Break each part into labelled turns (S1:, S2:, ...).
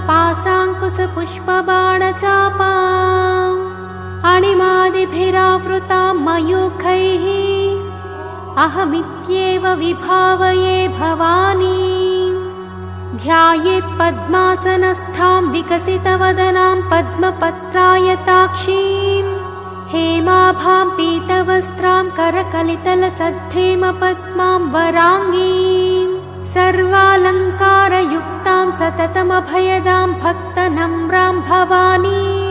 S1: पाशाङ्कुशपुष्पबाणचापाम् अणिमादिभिरावृतां मयूखैः अहमित्येव विभावये भवानी। ध्यायेत् पद्मासनस्थां विकसितवदनां पद्मपत्रायताक्षीं हेमाभां पीतवस्त्रां करकलितलसद्धेमपद्मां वराङ्गीं सर्वालङ्कारयुक्तां सततमभयदां भक्तनम्रां भवानीं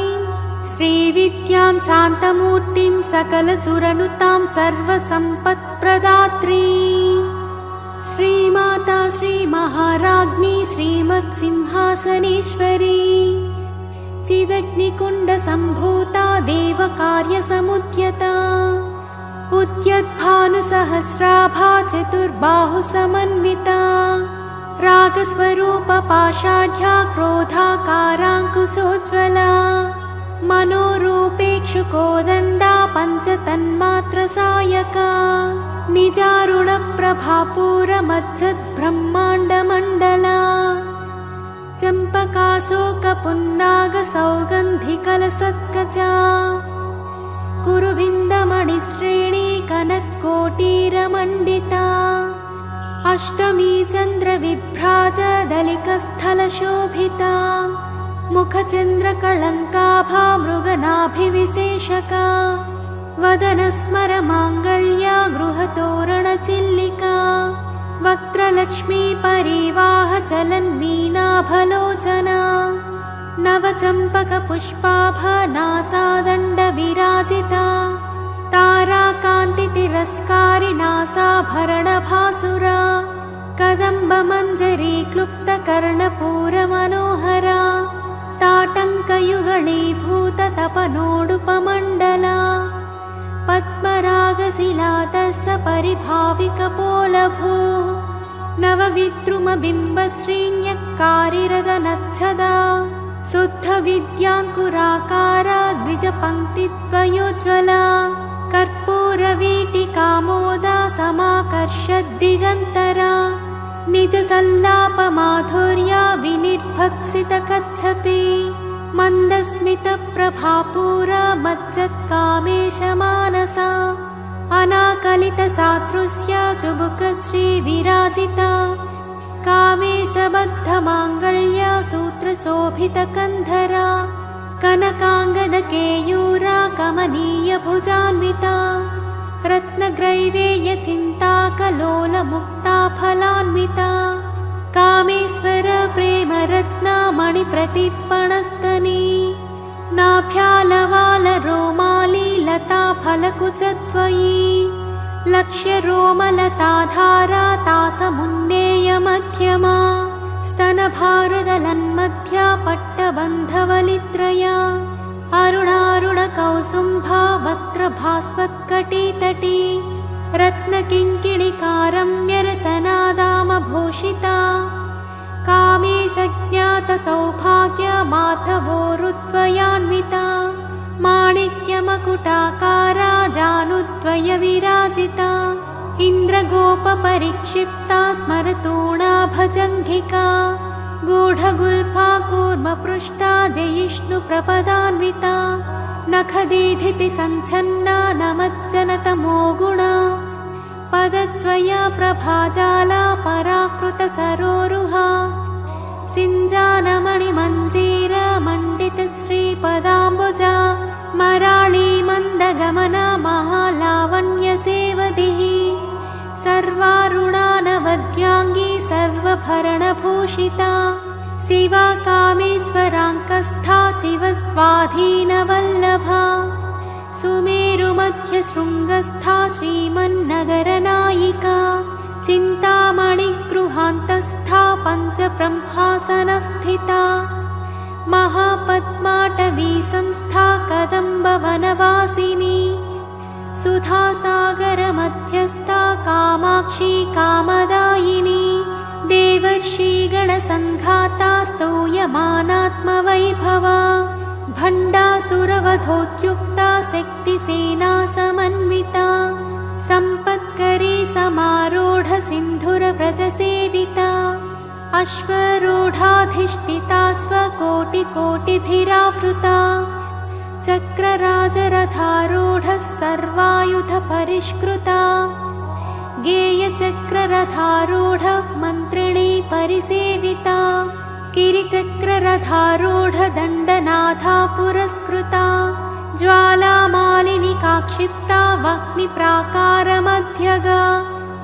S1: श्रीविद्यां शान्तमूर्तिं सकलसुरनुतां सर्वसम्पत्प्रदात्रीं श्रीमाता श्रीमहाराज्ञी श्रीमत्सिंहासनेश्वरी चिदग्निकुण्डसम्भूता देवकार्यसमुद्यता उद्यद्भानुसहस्राभा चतुर्बाहुसमन्विता रागस्वरूपपाषाढ्या क्रोधाकाराङ्कुशोज्ज्वला मनोरूपेक्षुकोदण्डा पञ्चतन्मात्रसायका निजारुणप्रभापूरमज्जद्ब्रह्माण्डमण्डला चम्पकाशोकपुन्नागसौगन्धिकलसत्कचा कुरुविन्दमणिश्रेणी कनत्कोटीरमण्डिता अष्टमी चन्द्रविभ्राजदलिकस्थलशोभिता मुखचन्द्रकळङ्काभा मृगनाभिविशेषका वदनस्मरमाङ्गल्या गृहतोरणचिल्लिका वक्त्रलक्ष्मी परिवाहचलन्मीनाभलोचना नवचम्पकपुष्पाभनासादण्डविराजिता ताराकान्तितिरस्कारिणासाभरणभासुरा कदम्बमञ्जरी क्लुप्तकर्णपूरमनोहरा ताटङ्कयुगळीभूततपनोडुपमण्डला पद्मरागशिलातस्य परिभाविकपोलभूः नवविद्रुमबिम्बश्रीण्यक्कारिरदनच्छदा शुद्धविद्याङ्कुराकारा द्विजपङ्क्तिद्वयोज्ज्वला कर्पूरवीटिकामोदा समाकर्षद्दिगन्तरा निजसल्लापमाधुर्या विनिर्भक्सितकच्छपि मन्दस्मितप्रभापूरा मज्जत्कामेशमानसा अनाकलितसादृश्या चुबुकश्रीविराजिता कामेशबद्धमाङ्गल्या सूत्रशोभितकन्धरा कनकाङ्गदकेयूरा कमनीयभुजान्विता रत्नग्रैवेयचिन्ताकलोलमुक्ताफलान्विता कामेश्वर प्रेमरत्नामणिप्रतिपणस्तनी नाभ्यालवालरोमाली लताफलकुचद्वयी लक्ष्यरोमलताधारा तासमुन्नेयमध्यमा स्तनभारदलन्मध्या पट्टबन्धवलित्रया अरुणारुणकौसुम्भा वस्त्रभास्वत्कटितटी रत्नकिङ्किणिकारम्यरसनादामभूषिता कामेशज्ञातसौभाग्यमाधवोरुद्वयान्विता माणिक्यमकुटाकारा जानुद्वयविराजिता इन्द्रगोपपरिक्षिप्ता स्मरतूणा भजङ्घिका गूढगुल्फा कूर्मपृष्टा जयिष्णुप्रपदान्विता नखदीधितिसञ्छन्ना नमज्जनतमो गुणा पदद्वया प्रभाजाला पराकृतसरोरुहा सिञ्जानमणिमञ्जीरमण्डितश्रीपदाम्बुजा मराळी मन्दगमना महालावण्यसेवधिः सर्वारुणानवद्याङ्गी सर्वभरणभूषिता शिवा कामेश्वराङ्कस्था शिवस्वाधीनवल्लभा सुमेरुमध्यशृङ्गस्था श्रीमन्नगरनायिका चिन्तामणिगृहान्तस्था पञ्चब्रह्मासनस्थिता महापद्माटवी संस्था कदम्बवनवासिनी सुधासागरमध्यस्था कामाक्षी कामदायिनी देवर्षिगणसङ्घाता स्तूयमानात्मवैभवा भण्डासुरवधोद्युक्ता शक्तिसेना समन्विता सम्पत्करी समारूढ सिन्धुरव्रजसेविता अश्वरूढाधिष्ठिता स्वकोटिकोटिभिरावृता चक्रराजरथारूढः सर्वायुधपरिष्कृता गेयचक्ररथारूढः मन्त्रिणी परिसेविता गिरिचक्ररथारूढदण्डनाथा पुरस्कृता ज्वालामालिनिका क्षिप्ता वह्निप्राकारमध्यगा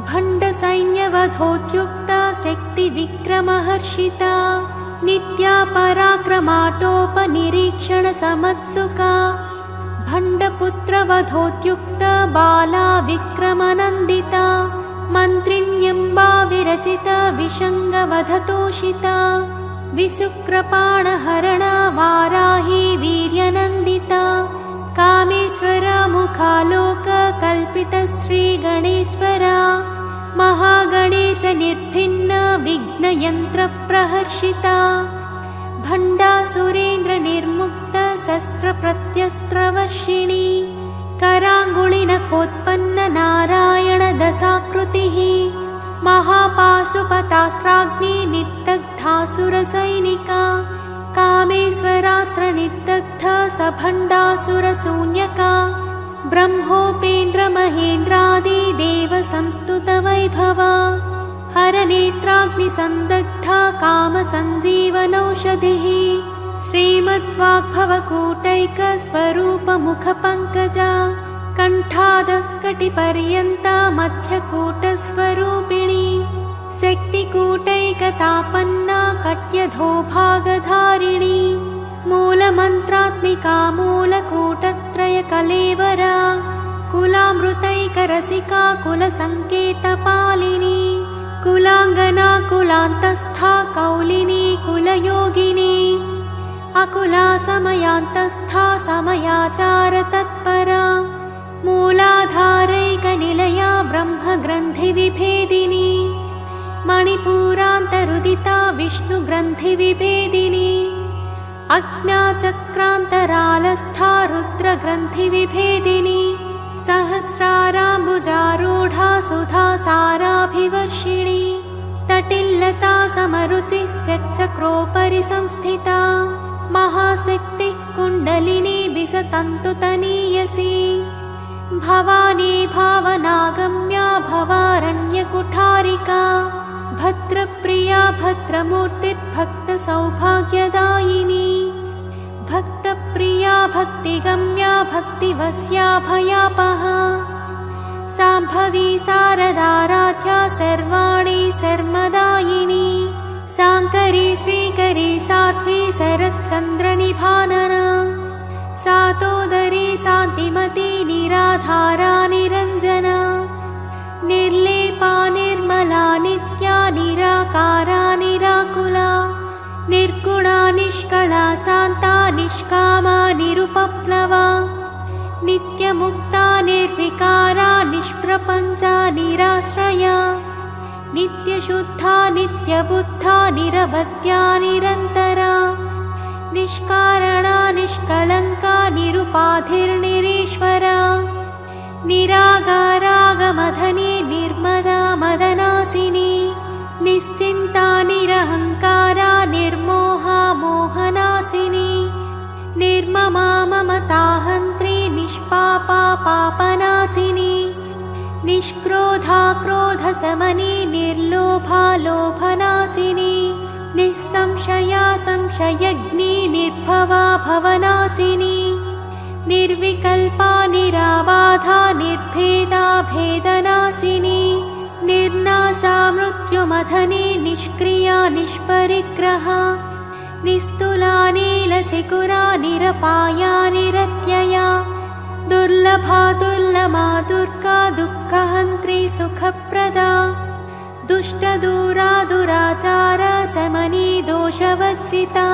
S1: भण्डसैन्यवधोद्युक्ता शक्तिविक्रमहर्षिता नित्या पराक्रमाटोपनिरीक्षणसमत्सुका भण्डपुत्रवधोद्युक्ता बाला विक्रमनन्दिता मन्त्रिण्यम्बा विरचिता विशङ्गवधतोषिता विशुक्रपाणहरणा वाराही वीर्यनन्दिता कामेश्वरा मुखालोककल्पितश्रीगणेश्वरा महागणेशनिर्भिन्ना विघ्नयन्त्रप्रहर्षिता भण्डासुरेन्द्रनिर्मुक्ता शस्त्रप्रत्यस्त्रवर्षिणी कराङ्गुलिनखोत्पन्न नारायणदशाकृतिः महापाशुपतास्त्राग्नि निर्दग्धासुरसैनिका कामेश्वरास्त्रनिर्दग्धा सभण्डासुरशून्यका ब्रह्मोपेन्द्रमहेन्द्रादिदेवसंस्तुतवैभवा हरनेत्राग्निसन्दग्धा कामसञ्जीवनौषधिः श्रीमद्वाग्भवकूटैकस्वरूपमुखपङ्कजा कण्ठादकटिपर्यन्ता मध्यकूटस्वरूपिणी शक्तिकूटैकतापन्ना कट्यधोभागधारिणी मूलमन्त्रात्मिका मूलकूटत्रयकलेवरा कुलामृतैकरसिका कुलसङ्केतपालिनी कुलाङ्गना कुलान्तस्था कौलिनी कुलयोगिनी अकुला समयान्तस्था समयाचारतत्परा मूलाधारैकनिलया ब्रह्मग्रन्थिविभेदिनी मणिपूरान्तरुदिता विष्णुग्रन्थिविभेदिनी अज्ञाचक्रान्तरालस्था रुद्रग्रन्थिविभेदिनी सहस्राराम्बुजारूढा सुधासाराभिवर्षिणी तटिल्लता समरुचिः षट्चक्रोपरि संस्थिता महाशक्तिः कुण्डलिनी विसतन्तुतनीयसी भवानी भावनागम्या भवारण्यकुठारिका भद्रप्रिया भद्रमूर्तिर्भक्तसौभाग्यदायिनी भक्तप्रिया भक्तिगम्या भक्तिवस्या भयापहा शाम्भवी शारदाराध्या सर्वाणि शर्मदायिनी शाङ्करी श्रीकरी साध्वी शरच्चन्द्रनिभानना सातोदरी शान्तिमती निराधारा निरञ्जना निर्लेपा निर्मला नित्या निराकारा निराकुला निर्गुणा निष्कला शान्ता निष्कामा निरुपप्लवा नित्यमुक्ता निर्विकारा निष्प्रपञ्चा निराश्रया नित्यशुद्धा नित्यबुद्धा निरवध्या निरन्तरा निष्कारणा निष्कलङ्का निरुपाधिर्निरीश्वरा निरागारागमधनी निर्मदा मदनासिनी निश्चिन्ता निरहङ्कारा निर्मोहा मोहनासिनी निर्ममा ममताहन्त्री निष्पापा पापनासिनी निष्क्रोधा क्रोधशमनी निर्लोभा लोभनासिनी निःसंशया संशयग्नी निर्भवा भवनासिनी निर्विकल्पा निराबाधा निर्भेदा भेदनासिनी निर्नाशा मृत्युमथनी निष्क्रिया निष्परिग्रहा निस्तुला नीलचिकुरा निरपाया निरत्यया दुर्लभा दुर्लमा दुर्गा दुःखहन्त्री सुखप्रदा दुष्टदूरा दुराचारा शमनी दोषवर्जिता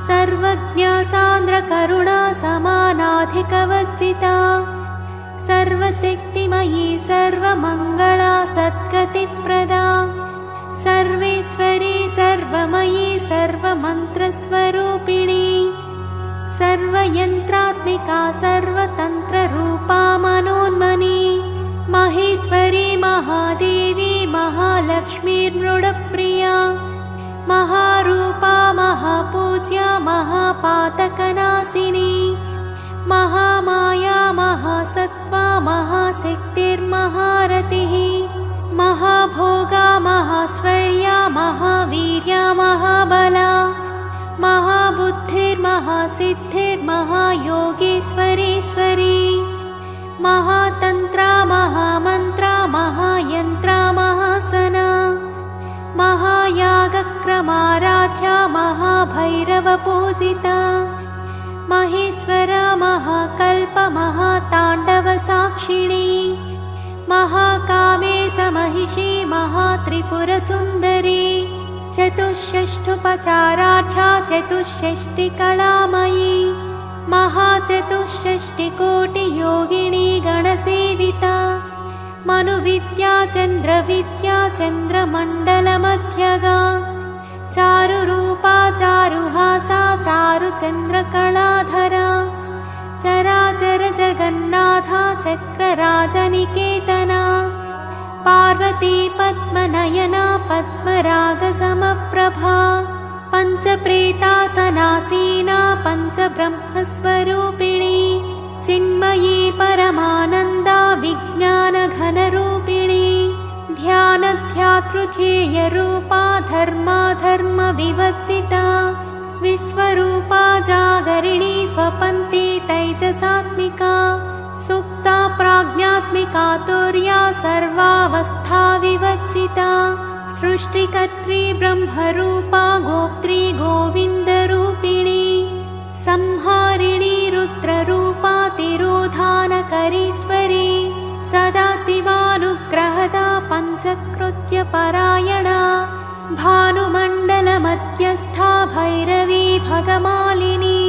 S1: सर्वज्ञा सान्द्रकरुणा समानाधिकवर्जिता सर्वशक्तिमयी सर्वमङ्गला सद्गतिप्रदा सर्वेश्वरी सर्वमयी सर्वमन्त्रस्वरूपिणी सर्वयन्त्रात्मिका सर्वतन्त्ररूपा मनोन्मनी महेश्वरी महादेवी महालक्ष्मीर्मृडप्रिया महापातकनाशिनी महामाया महासत्त्वा महाशक्तिर्महारतिः महाभोगा महाश्वर्या महावीर्या महाबला महाबुद्धिर्महासिद्धिर्महायोगेश्वरीश्वरी महातन्त्रा महामन्त्रा महायन्त्रा महासना महायागक्रमाराध्या महाभैरवपूजिता महेश्वरा महाकल्प महाताण्डवसाक्षिणी महाकामेशमहिषी महात्रिपुरसुन्दरी चतुष्षष्ठुपचाराढ्या चतुष्षष्टिकलामयी महाचतुष्षष्टिकोटियोगिनी गणसेविता मनुविद्या चन्द्रविद्या चन्द्रमण्डलमध्यगा चारुरूपा चारुहासा चारुचन्द्रकलाधरा चराचर जगन्नाथा चक्रराजनिकेतना पार्वती पद्मनयना पद्मरागसमप्रभा पञ्चप्रेतासनासीना पञ्चब्रह्मस्वरूपिणी चिन्मयी परमानन्दा विज्ञानघनरूपिणी ध्यानध्यातृध्येयरूपा धर्माधर्मविवर्जिता विश्वरूपा जागरिणी स्वपन्ती तैजसात्मिका सुप्ता प्राज्ञात्मिका तुर्या सर्वावस्था विवर्जिता सृष्टिकर्त्री ब्रह्मरूपा गोप्त्री गोविन्दरूपिणी संहारिणी रुद्ररूपा तिरोधानकरीश्वरी सदाशिवानुग्रहदा पञ्चकृत्यपरायणा भानुमण्डलमध्यस्था भैरवी भगमालिनी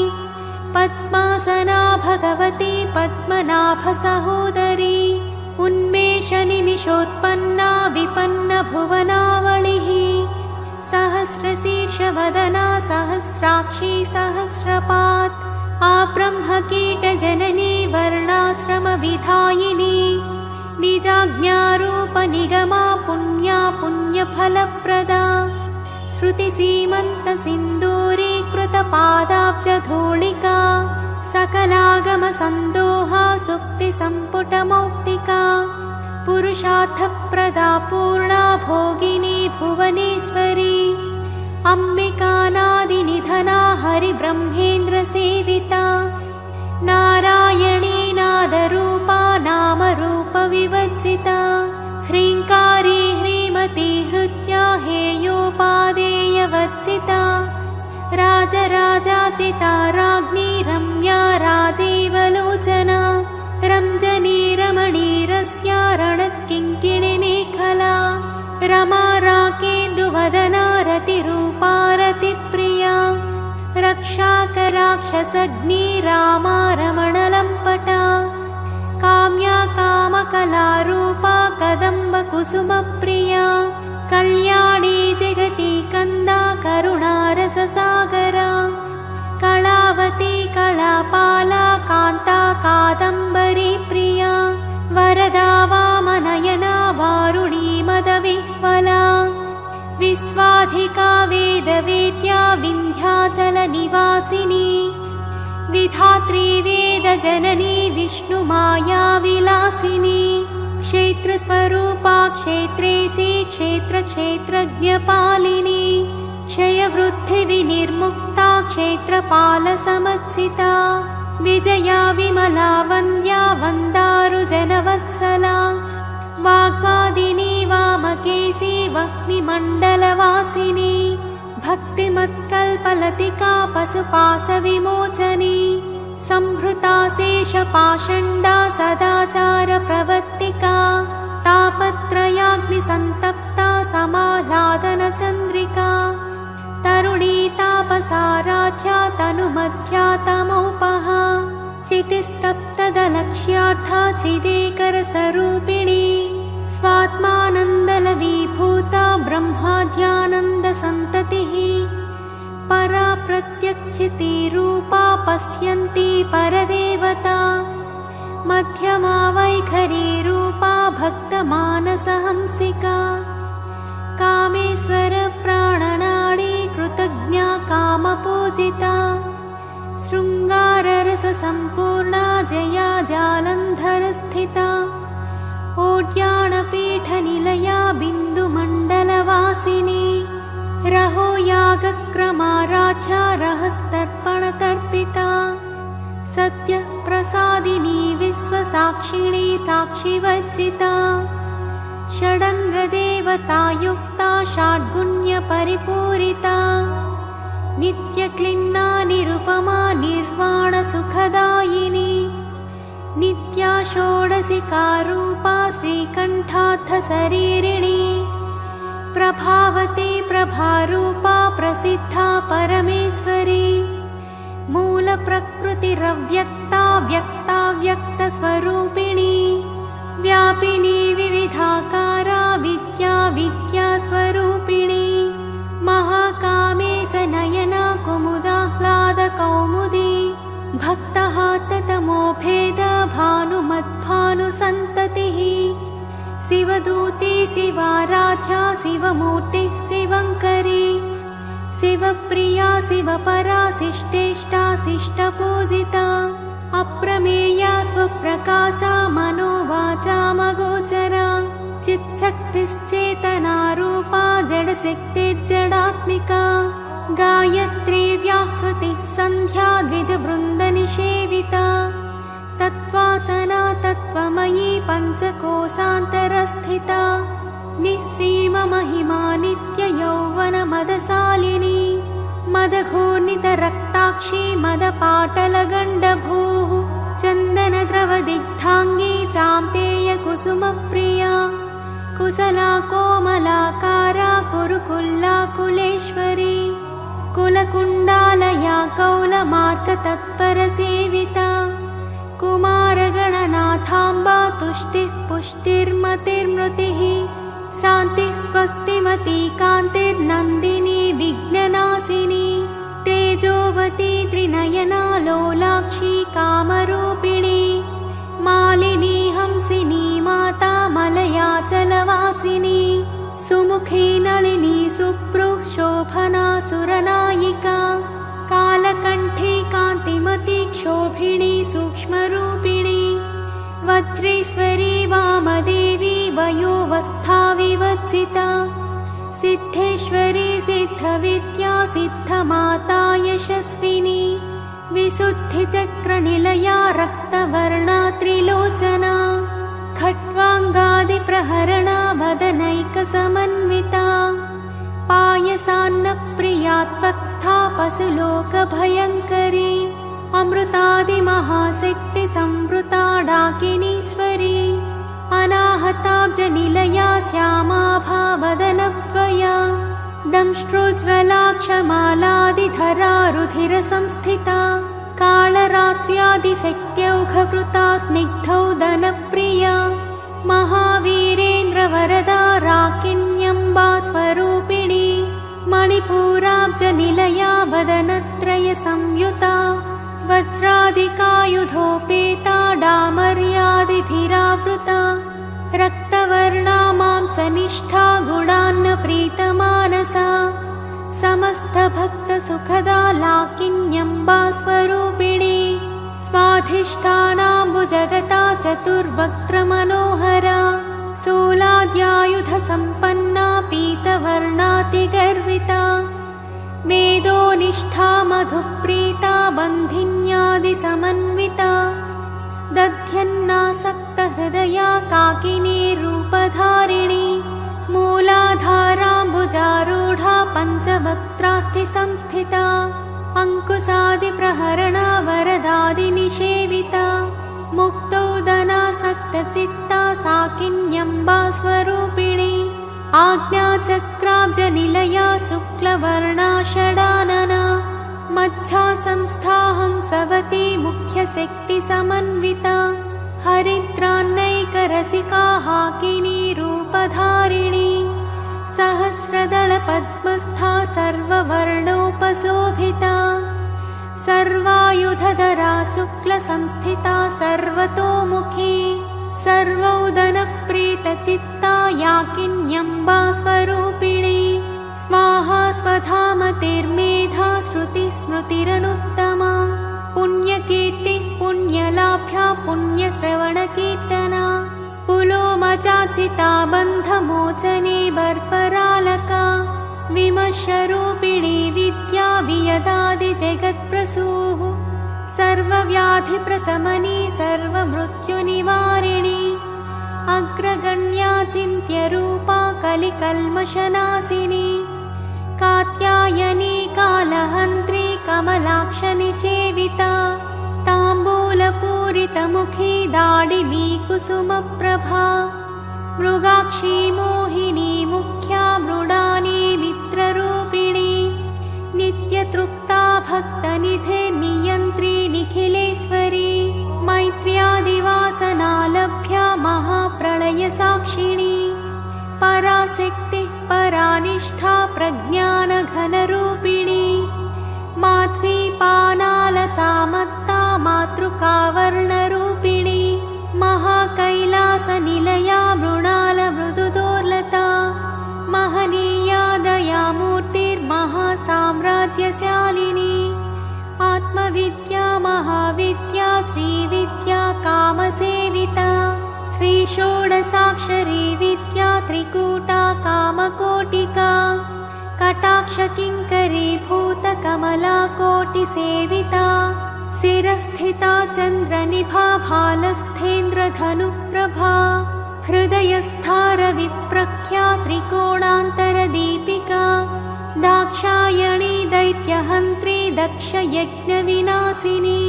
S1: पद्मासना भगवती पद्मनाभसहोदरी उन्मेषनिमिषोत्पन्ना विपन्नभुवनावलिः सहस्रशीर्षवदना सहस्राक्षी सहस्रपात् आब्रह्मकीटजननी वर्णाश्रमविधायिनी निजाज्ञारूपनिगमा पुण्या पुण्यफलप्रदा श्रुतिसीमन्तसिन्दूरीकृतपादाब्जधूलिका सकलागमसन्दोहा सुक्तिसम्पुटमौक्तिका पुरुषार्थप्रदा पूर्णा भोगिनी भुवनेश्वरी अम्बिकानादिनिधना हरिब्रह्मेन्द्रसेविता नारायणी नादरूपा नामरूपविवर्जिता ह्रीङ्कारी ह्रीमती हृद्या हेयोपादेयवर्जिता राजराजाचिता राज्ञी रम्या राजीवलोचना रञ्जनी रमणीरस्या रणत्किङ्किणिमेखला रमा राकेन्दुवदना रतिरूपा रतिप्रिया रक्षाकराक्षसग्नी रामा रमणलम्पटा काम्या कामकलारूपा कदम्बकुसुमप्रिया कल्याणी जगती कन्दा करुणारससागरा कलावती कलापाला कान्ता कादम्बरी प्रिया वरदा वामनयना वारुणी मदविह्वला विश्वाधिका वेदवेद्या विन्ध्याचलनिवासिनी विधात्री वेदजननी विष्णुमायाविलासिनी क्षेत्रस्वरूपा क्षेत्रेशी क्षेत्रक्षेत्रज्ञपालिनी क्षयवृद्धिविनिर्मुक्ता क्षेत्रपालसमर्चिता विजया विमला वन्द्या वन्दारुजनवत्सला वाग्वादिनी वामकेशी वह्निमण्डलवासिनी भक्तिमत्कल्पलतिका पशुपाशविमोचनी संहृता शेषपाषण्डा सदाचारप्रवर्तिका तापत्रयाग्निसन्तप्ता समाह्लादनचन्द्रिका तरुणी तापसाराध्या तनुमध्या तमोपहा चितिस्तप्तदलक्ष्यार्था चिदेकरसरूपिणी स्वात्मानन्दलवीभूता ब्रह्माद्यानन्दसन्ततिः परा प्रत्यक्षितिरूपा पश्यन्ती परदेवता मध्यमा वैखरीरूपा भक्तमानसहंसिका कामेश्वर प्राणनाडी कृतज्ञा कामपूजिता सम्पूर्णा जया जालन्धरस्थिता ओड्याणपीठनिलया बिन्दुमण्डलवासिनी रहो यागक्रमाराध्या रहस्तर्पणतर्पिता सत्यप्रसादिनी विश्वसाक्षिणी साक्षिवज्जिता षडङ्गदेवतायुक्ता षड्गुण्यपरिपूरिता नित्यक्लिन्ना निरुपमा निर्वाणसुखदायिनी नित्या षोडशिकारूपा श्रीकण्ठार्थशरीरिणी प्रभावती प्रभारूपा प्रसिद्धा परमेश्वरी मूलप्रकृतिरव्यक्ता व्यक्ता व्यक्तस्वरूपिणी व्यापिनी विविधाकारा विद्या विद्यास्वरूपिणी महाकामेशनयना कुमुदाह्लादकौमुदी भक्तहाततमोभेद भानुमद्भानुसन्ततिः शिवदूती शिवाराध्या शिवमूर्तिः शिवङ्करी शिवप्रिया शिवपरा शिष्टेष्टा शिष्टपूजिता अप्रमेया स्वप्रकाशा मनोवाचामगोचरा चिच्छक्तिश्चेतनारूपा जडशक्तिर्जडात्मिका गायत्री व्याहृतिः सन्ध्या द्विजवृन्दनिषेविता तत्त्वासना तत्त्वमयी पञ्चकोशान्तरस्थिता निःसीममहिमा नित्ययौवनमदशालिनी मदघूर्णितरक्ताक्षी मदपाटलगण्डभूः चन्दनद्रवदिग्धाङ्गी चाम्पेयकुसुमप्रिया कुशला कोमलाकारा कुरुकुल्लाकुलेश्वरी कुलकुण्डालया कौलमार्गतत्परसेविता कुमारगणनाथाम्बा तुष्टिः पुष्टिर्मतिर्मृतिः शान्तिः स्वस्तिमती कान्तिर्नन्दिनी विघ्ननाशिनी तेजोवती त्रिनयना लोलाक्षी कामरूपिणी मालिनी हंसिनी माता मलयाचलवासिनी सुमुखी नलिनी सुप्रुः शोभना सुरनायिका कालकण्ठी कान्तिमती क्षोभिणी सूक्ष्मरूपिणी वज्रेश्वरी वामदेवी वयोवस्था विवज्जिता सिद्धेश्वरी सिद्धविद्या सिद्धमाता यशस्विनी विशुद्धिचक्रनिलया रक्तवर्णा त्रिलोचना खट्वाङ्गादिप्रहरणा वदनैकसमन्विता पायसान्नप्रिया त्वक्स्था पशुलोकभयङ्करी अमृतादिमहाशक्तिसंवृता डाकिनीश्वरी अनाहताब्जनिलया श्यामाभा वदनद्वया दंष्ट्रोज्ज्वलाक्षमालादिधरा रुधिरसंस्थिता कालरात्र्यादिशक्त्यौघवृता स्निग्धौदनप्रिया महावीरेन्द्रवरदा राकिण्यम्बा स्वरूपिणी मणिपूराब्जनिलया वदनत्रयसंयुता वज्रादिकायुधोपेता डामर्यादिभिरावृता रक्तवर्णा मांसनिष्ठा गुणान्नप्रीतमानसा समस्तभक्तसुखदा लाकिन्यम्बा स्वरूपिणी स्वाधिष्ठानाम्बुजगता चतुर्वक्त्रमनोहरा शूलाद्यायुधसम्पन्ना पीतवर्णातिगर्विता मेदोनिष्ठा मधुप्रीता बन्धिन्यादिसमन्विता दध्यन्नासक्तहृदया काकिनी रूपधारिणी मूलाधाराम्बुजारूढा पञ्चवक्त्रास्ति संस्थिता अङ्कुशादिप्रहरणा वरदादिनिषेविता मुक्तौदनासक्तचित्ता साकिन्यम्बा स्वरूपिणी आज्ञाचक्राब्जनिलया शुक्लवर्णा षडानना मच्छा संस्थाहं सवती मुख्यशक्तिसमन्विता हरिद्रान्नैकरसिका हाकिनी रूपधारिणी सहस्रदलपद्मस्था सर्ववर्णोपशोभिता सर्वायुधधरा शुक्लसंस्थिता सर्वतोमुखी सर्वौदनप्रीतचित्ता याकिन्यम्बा स्वरूपिणी स्वाहा स्वधामतिर्मेधा श्रुतिस्मृतिरनुत्तमा पुण्यकीर्तिः पुण्यश्रवणकीर्तना पुलोमचाचिता बन्धमोचने बर्परालका विमर्शरूपिणी विद्या वियदादिजगत्प्रसूः सर्वव्याधिप्रशमनी सर्वमृत्युनिवारिणी अग्रगण्या चिन्त्यरूपा कलिकल्मषनाशिनी कात्यायनी कालहन्त्री कमलाक्षनिषेविता ताम्बूलपूरितमुखी दाडिमी कुसुमप्रभा मृगाक्षी मोहिनी मुख्या मृडानी मित्ररूपिणी नित्यतृप्ता भक्तनिधे नियन्त्री निखिलेश्वरी मैत्र्यादिवासना लभ्या महाप्रलयसाक्षिणी पराशक्ति परानिष्ठा प्रज्ञानघनरूपिणी माध्वीपानालसामत्ता मातृकावर्णरूपिणी महाकैलासनिलया मृणालमृदुदोर्लता महनीया दयामूर्तिर्महासाम्राज्यशालिनी आत्मविद्या महाविद्या श्रीविद्या कामसेविता श्रीषोडशाक्षरी विद्या त्रिकूटा कामकोटिका कटाक्षकिङ्करी भूतकमला कोटिसेविता शिरस्थिता चन्द्रनिभा भालस्थेन्द्रधनुप्रभा हृदयस्थारविप्रख्या त्रिकोणान्तरदीपिका दाक्षायणी दैत्यहन्त्री दक्षयज्ञविनाशिनी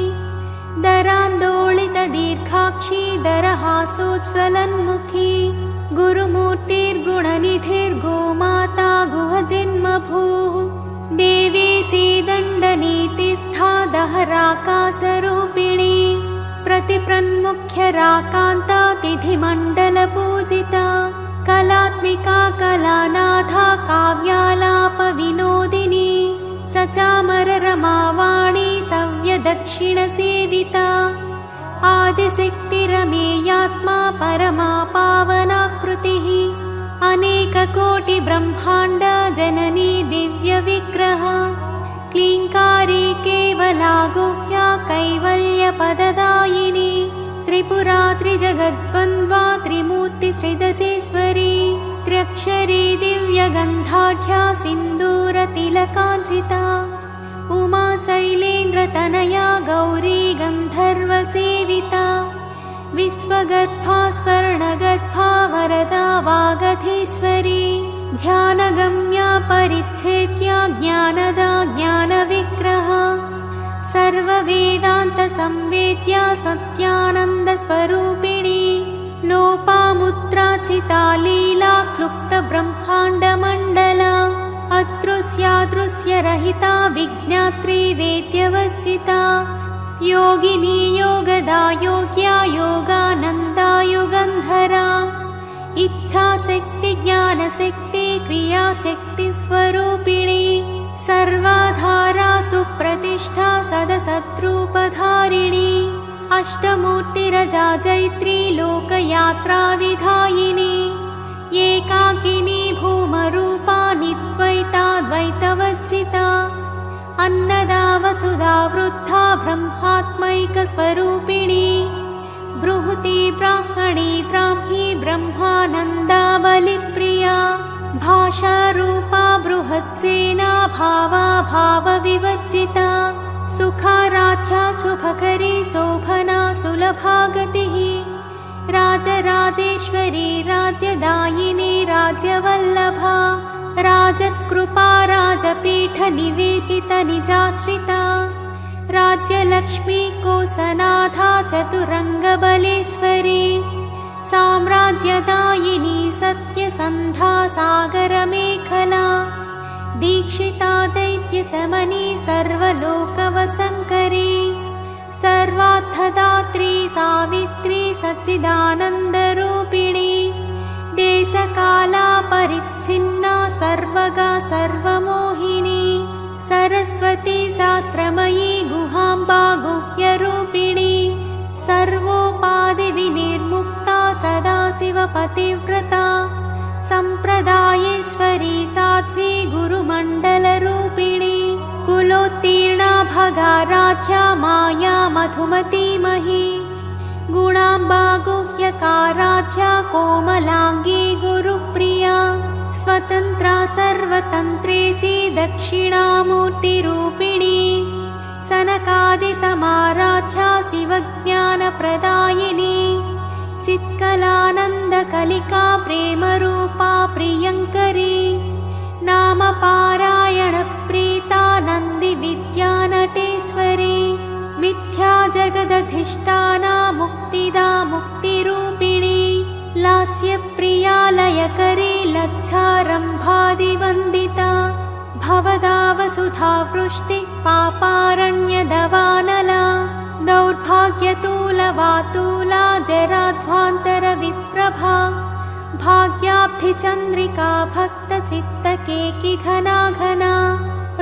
S1: दरान्दोलितदीर्घाक्षी दरहासोज्ज्वलन्मुखी गुरुमूर्तिर्गुणनिधिर्गोमाता गुहजन्मभूः देवी सीदण्डनीतिस्था दहराकाशरूपिणी प्रतिप्रन्मुख्यराकान्ता तिथिमण्डलपूजिता कलात्मिका कलानाथा काव्यालापविनोदिनी सचामररमावाणी सव्यदक्षिणसेविता आदिशक्तिरमेयात्मा परमा पावनाकृतिः अनेककोटिब्रह्माण्ड जननी दिव्यविग्रह क्लीङ्कारी केवला गुह्या कैवल्यपददायिनी त्रिपुरा त्रिजगद्वन्द्वा त्रिमूर्तिश्रीदशेश्वरी त्र्यक्षरी दिव्यगन्धाढ्या सिन्दूरतिलकाञ्चिता उमा शैलेन्द्रतनया गौरी गन्धर्वसेविता विश्वगर्भा स्वर्णगर्भा वरदा वागधीश्वरी ध्यानगम्या परिच्छेद्या ज्ञानदा ज्ञानविग्रह सर्ववेदान्तसंवेद्या सत्यानन्दस्वरूपिणी लोपामुद्राचिता लीला क्लुप्तब्रह्माण्डमण्डला अदृश्यादृश्यरहिता विज्ञात्री वेद्यवर्जिता योगिनी योगदा योग्या योगानन्दा युगन्धरा इच्छाशक्ति ज्ञानशक्ति क्रियाशक्तिस्वरूपिणी सर्वाधारा सुप्रतिष्ठा सदसद्रूपधारिणी अष्टमूर्तिरजा जैत्री लोकयात्राविधायिनी एकाकिनी भूमरूपा निद्वैताद्वैतवर्जिता अन्नदा वसुधा वृद्धा ब्रह्मात्मैकस्वरूपिणी बृहती ब्राह्मणी ब्राह्मी ब्रह्मानन्दा बलिप्रिया भाषारूपा बृहत्सेना भावा भावविवर्जिता सुखाराध्या शुभकरी शोभना सुलभागतिः राजराजेश्वरी राज्यदायिनी राज्यवल्लभा राजत्कृपा राजपीठनिवेशितनिजाश्रिता राज्यलक्ष्मी कोसनाथा चतुरङ्गबलेश्वरी साम्राज्यदायिनी सत्यसन्धा सागरमेखला दीक्षिता दैत्यशमनी सर्वलोकवसङ्करी सर्वार्थदात्री सावित्री सच्चिदानन्दरूपिणी देशकालापरिच्छिन्ना सर्वगा सर्वमोहिनी सरस्वती शास्त्रमयी गुहाम्बा गुह्यरूपिणी सर्वोपाधिविनिर्मुक्ता सदाशिवपतिव्रता सम्प्रदायेश्वरी साध्वी गुरुमण्डलरूपिणी कुलोत्तीर्णा भगाराध्या माया मधुमतीमही गुणाम्बा गुह्यकाराध्या कोमलाङ्गी गुरुप्रिया स्वतन्त्रा सर्वतन्त्रेसी दक्षिणामूर्तिरूपिणी सनकादिसमाराध्या शिवज्ञानप्रदायिनी चित्कलानन्दकलिका प्रेमरूपा प्रियङ्करी नामपारायणप्रीता नन्दिविद्यानटेश्वरी मिथ्या जगदधिष्ठाना मुक्तिदा मुक्तिरूपिणी लास्यप्रिया लयकरी लज्जारम्भादिवन्दिता भवदावसुधा वृष्टि पापारण्यदवानला दौर्भाग्यतूलवातूला जराध्वान्तरविप्रभा भाग्याब्धिचन्द्रिका भक्तचित्तकेकि घना घना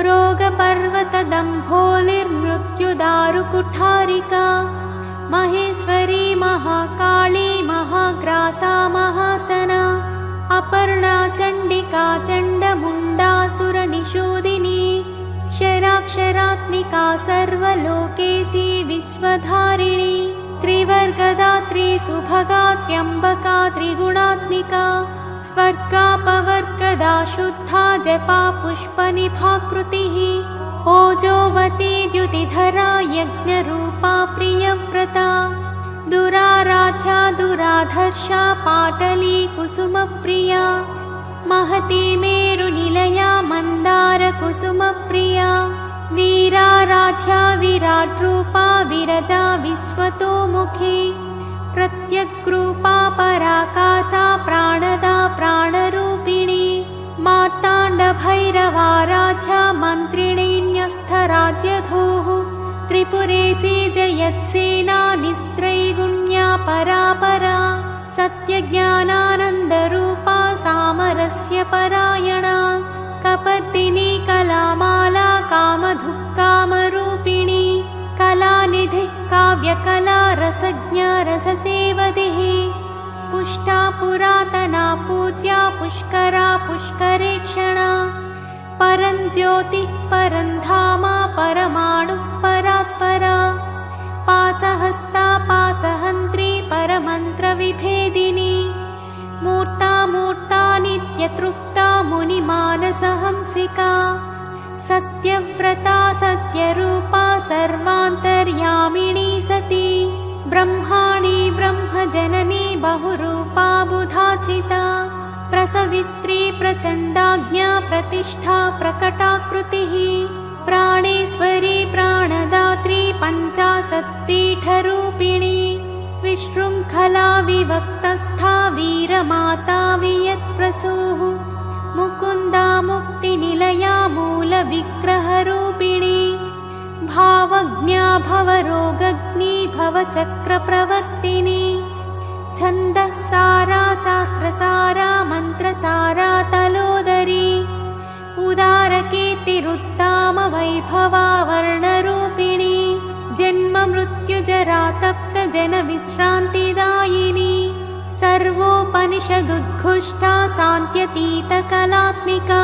S1: रोगपर्वतदम्भोलिर्मृत्युदारुकुठारिका महेश्वरी महाकाली महाग्रासा महासना अपर्णा चण्डिका चण्डमुण्डासुरनिषूदिनी क्षराक्षरात्मिका सर्वलोकेशी विश्वधारिणी त्रिवर्गदात्री सुभगा त्र्यम्बका त्रिगुणात्मिका स्वर्गापवर्गदा शुद्धा जपा पुष्पनिभाकृतिः ओजोवती द्युतिधरा यज्ञरूपा प्रियव्रता दुराराध्या दुराधर्षा पाटली कुसुमप्रिया महती मेरुनिलया मन्दारकुसुमप्रिया वीराराध्या विराट्रूपा विरजा विश्वतोमुखी प्रत्यग्रूपा पराकाशा प्राणदा प्राणरूपिणी मार्ताण्डभैरवाराध्या मन्त्रिणीन्यस्थराज्यधूः त्रिपुरेशी जयत्सेना निस्त्रैगुण्या परापरा सत्यज्ञानानन्दरूपा सामरस्य परायणा कपर्दिनी कलामाला कामधुक्कामरूपिणी कलानिधिः काव्यकला रसज्ञा रससेवदिः पुष्टा पुरातना पूज्या पुष्करा पुष्करेक्षणा परञ्ज्योतिः परन्धामा परमाणुः परात्परा पासहस्ता पासहन्त्री परमन्त्रविभेदिनी मूर्ता मूर्ता नित्यतृप्ता मुनिमानसहंसिका सत्यव्रता सत्यरूपा सर्वान्तर्यामिणी सती ब्रह्माणी ब्रह्मजननी बहुरूपा बुधाचिता प्रसवित्री प्रचण्डाज्ञा प्रतिष्ठा प्रकटाकृतिः प्राणेश्वरी प्राणदात्री पञ्चाशत्पीठरूपिणी विशृङ्खला विवक्तस्था वीरमाता वियत्प्रसूः मुकुन्दा मुक्तिनिलया मूलविग्रहरूपिणी भावज्ञा भवरोगग्नी भवचक्रप्रवर्तिनी छन्दःसारा शास्त्रसारा मन्त्रसारा तलोदरी उदारकीर्तिरुत्ताम वैभवा वर्णरूपिणी जन्ममृत्युजरा तप्तजनविश्रान्तिदायिनी सर्वोपनिषदुद्घुष्टा शान्त्यतीतकलात्मिका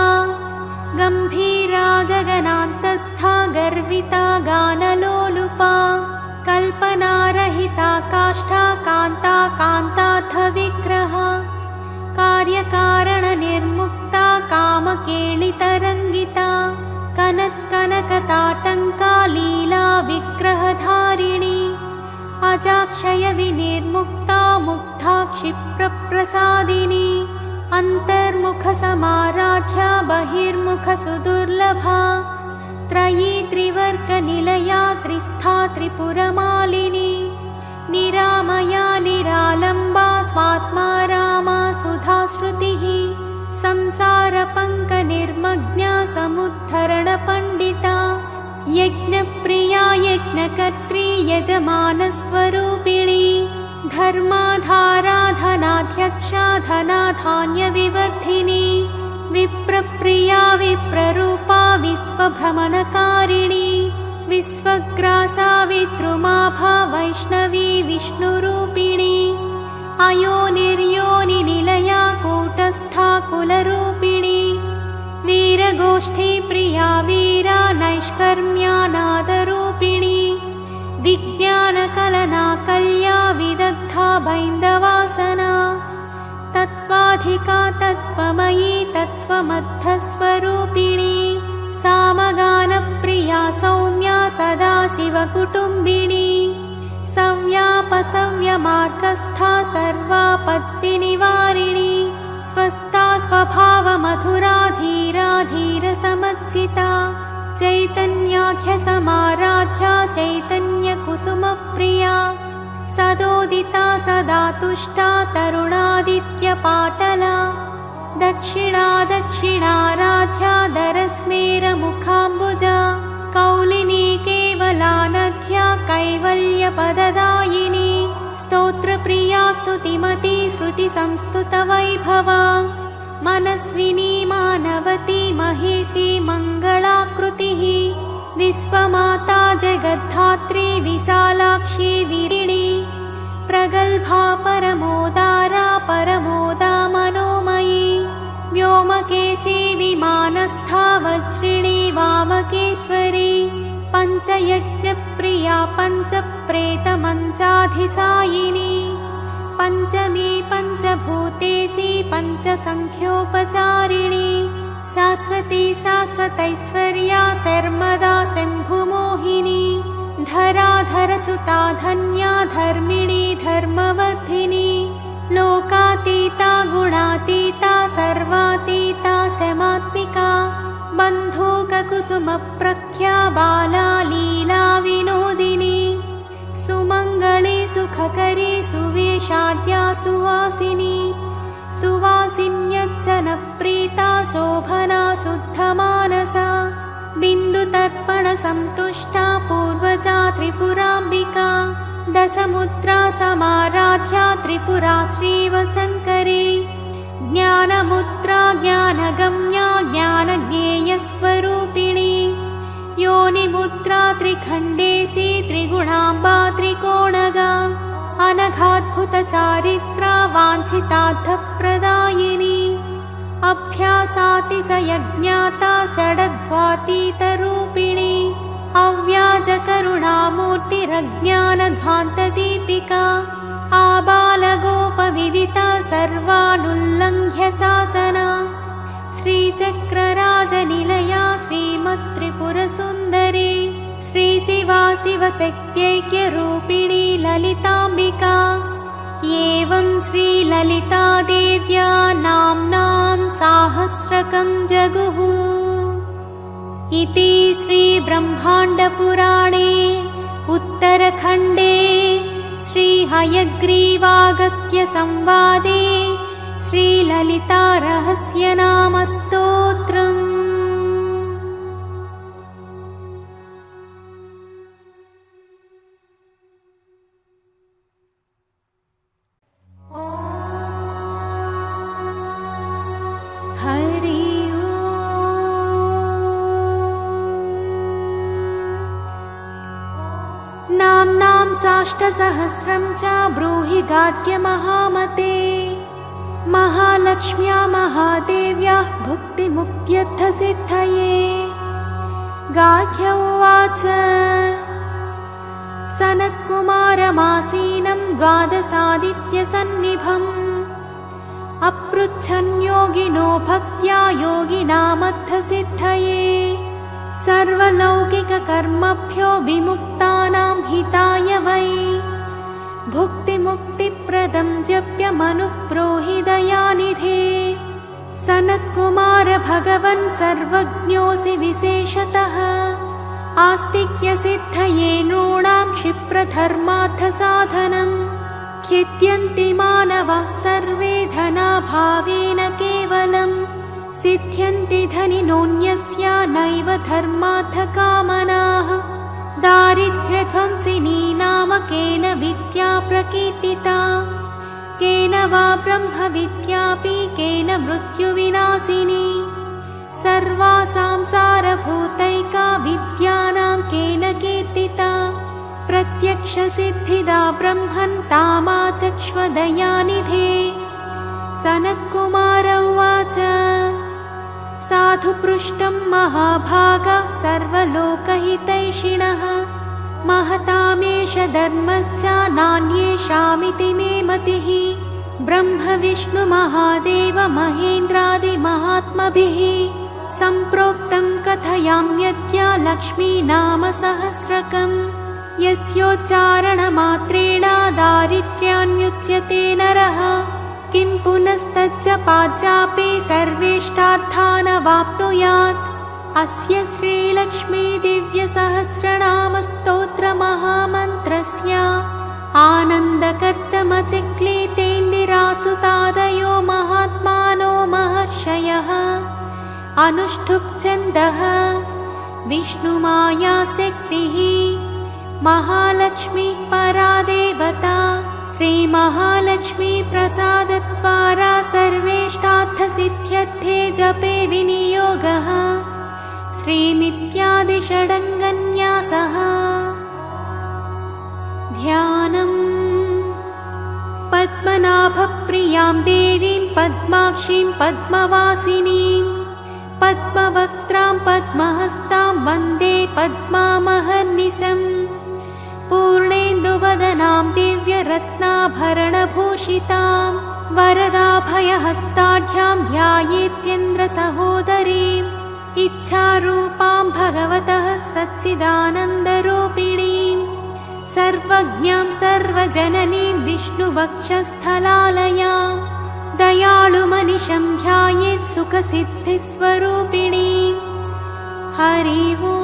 S1: गम्भीरा गगनान्तस्था गर्विता गानलोलुपा कल्पनारहिता काष्ठा कान्ता कान्तार्थविग्रहा कार्यकारणनिर्मुक्ता कामकेलितरङ्गिता कनत्कनकताटङ्का लीला विग्रहधारिणी अजाक्षयविनिर्मुक्ता मुग्धा क्षिप्रप्रसादिनी अन्तर्मुखसमाराध्या बहिर्मुखसुदुर्लभा त्रयी त्रिवर्गनिलया त्रिस्था त्रिपुरमालिनी निरामया निरालम्बा स्वात्मा रामा सुधाश्रुतिः संसारपङ्कनिर्मग्ना समुद्धरणपण्डिता यज्ञप्रिया यज्ञकर्त्री यजमानस्वरूपिणी धर्माधारा धनाध्यक्षा धनाधान्यविवर्धिनी विप्रप्रिया विप्ररूपा विश्वभ्रमणकारिणी विश्वग्रासा विद्रुमाभा वैष्णवी विष्णुरूपिणी अयोनिर्योनिनिलया कूटस्था कुलरूपिणी वीरगोष्ठी प्रिया वीरा नैष्कर्म्या नादरूपिणी विज्ञानकलना कल्या विद बैन्दवासना तत्त्वाधिका तत्त्वमयी तत्त्वमद्धस्वरूपिणी सामगानप्रिया सौम्या सदाशिवकुटुम्बिनी सव्यापसव्यमार्गस्था सर्वापद्विनिवारिणी स्वस्था स्वभावमधुरा धीरा धीरसमज्जिता चैतन्याख्यसमाराध्या चैतन्यकुसुमप्रिया सदोदिता सदा तुष्टा तरुणादित्यपाटला दक्षिणा दक्षिणाराध्या दरस्मेरमुखाम्बुजा कौलिनी केवलानघ्या कैवल्यपददायिनी स्तोत्रप्रिया स्तुतिमती श्रुतिसंस्तुतवैभवा मनस्विनी मानवती महेशी मङ्गलाकृतिः विश्वमाता जगद्धात्री विशालाक्षी विरिणी प्रगल्भा परमोदारा परमोदा मनोमयी व्योमकेशी विमानस्था वज्रिणी वामकेश्वरी पञ्चयज्ञप्रिया पञ्चप्रेतमञ्चाधिसायिनी पञ्चमी पञ्चभूतेशी पञ्चसङ्ख्योपचारिणी शाश्वती शाश्वतैश्वर्या शर्मदा शम्भुमोहिनी धराधरसुता धन्या धर्मिणी धर्मवर्धिनी लोकातीता गुणातीता सर्वातीता शमात्मिका बन्धूककुसुमप्रख्या बाला लीला विनोदिनी सुमङ्गली सुखकरी सुवेशाद्या सुवासिनी सुवासिन्यज्जनप्रीता शोभना शुद्धमानसा बिन्दुतर्पणसन्तुष्टा पूर्वजा त्रिपुराम्बिका दशमुद्रा समाराध्या त्रिपुरा श्रीवशङ्करी ज्ञानमुद्रा ज्ञानगम्या ज्ञानज्ञेयस्वरूपिणी योनिमुद्रा त्रिखण्डेशी त्रिगुणाम्बा त्रिकोणगा अनघाद्भुतचारित्रा वाञ्छितार्थप्रदायिनी अभ्यासातिशयज्ञाता षडध्वातीतरूपिणी अव्याजकरुणामूर्तिरज्ञानध्वान्तदीपिका आबालगोपविदिता सर्वानुल्लङ्घ्य शासना श्रीचक्रराजनिलया श्रीमत्त्रिपुरसुन्दरी श्रीशिवा शिवशक्त्यैक्यरूपिणी ललिताम्बिका एवं श्रीललितादेव्या नाम्नां साहस्रकं जगुः इति श्रीब्रह्माण्डपुराणे उत्तरखण्डे श्रीहयग्रीवागस्त्यसंवादे श्रीललितारहस्यनामस्तोत्रम्। हरि नाम्नां साष्टसहस्रं च ब्रूहि गाद्य महामते महालक्ष्म्या महादेव्याः भुक्तिमुक्त्यर्थसिद्धये। गाद्य उवाच सनत्कुमारमासीनं द्वादशादित्यसन्निभम् अपृच्छन् योगिनो भक्त्या योगिनामर्थसिद्धये सर्वलौकिककर्मभ्यो विमुक्तानां हिताय वै भुक्तिमुक्तिप्रदं जप्यमनुब्रूहि दयानिधे। सनत्कुमार भगवन् सर्वज्ञोऽसि विशेषतः आस्तिक्यसिद्धये नॄणां क्षिप्रधर्मार्थसाधनम् खिद्यन्ति मानवाः सर्वे धनाभावेन केवलम् सिद्ध्यन्ति धनिनोऽन्यस्य नैव धर्मार्थकामनाः। दारिद्र्यध्वंसिनी नाम केन विद्या प्रकीर्तिता केन वा ब्रह्मविद्यापि केन मृत्युविनाशिनी सर्वासां सारभूतैका विद्यानां केन कीर्तिता प्रत्यक्षसिद्धिदा ब्रह्मन् तामाचक्ष्वदयानिधे। सनत्कुमार उवाच साधु पृष्टं महाभागा सर्वलोकहितैषिणः महतामेष धर्मश्च नान्येषामिति मे मतिः। ब्रह्म विष्णु महादेव महेन्द्रादिमहात्मभिः सम्प्रोक्तं कथयाम्यद्य लक्ष्मीनाम सहस्रकम्। यस्योच्चारणमात्रेण दारिद्र्यान्मुच्यते नरः। किं पुनस्तच्च पाच्चापि सर्वेष्टार्थानवाप्नुयात्। अस्य श्रीलक्ष्मी दिव्यसहस्रनामस्तोत्रमहामन्त्रस्य आनन्दकर्तमचिक्लीतेन्दिरासुतादयो महात्मानो महर्षयः अनुष्ठुप्छन्दः। विष्णुमायाशक्तिः महालक्ष्मी परा देवता। श्रीमहालक्ष्मी प्रसादद्वारा सर्वेष्टार्थसिद्ध्यर्थे जपे विनियोगः। श्रीमित्यादिषडङ्गन्यासः। ध्यानम्। पद्मनाभप्रियां देवीं पद्माक्षीं पद्मवासिनीं पद्मवक्त्रां पद्महस्तां वन्दे पद्मामहर्निशम्। पूर्णेन्दुवदनां दिव्यरत्नाभरणभूषितां वरदाभयहस्ताढ्यां ध्यायेच्चन्द्रसहोदरीम्। इच्छारूपां भगवतः सच्चिदानन्दरूपिणीं सर्वज्ञां सर्वजननीं विष्णुवक्षस्थलालयां दयालुमनिशं ध्यायेत् सुखसिद्धिस्वरूपिणीं। हरि ओम्।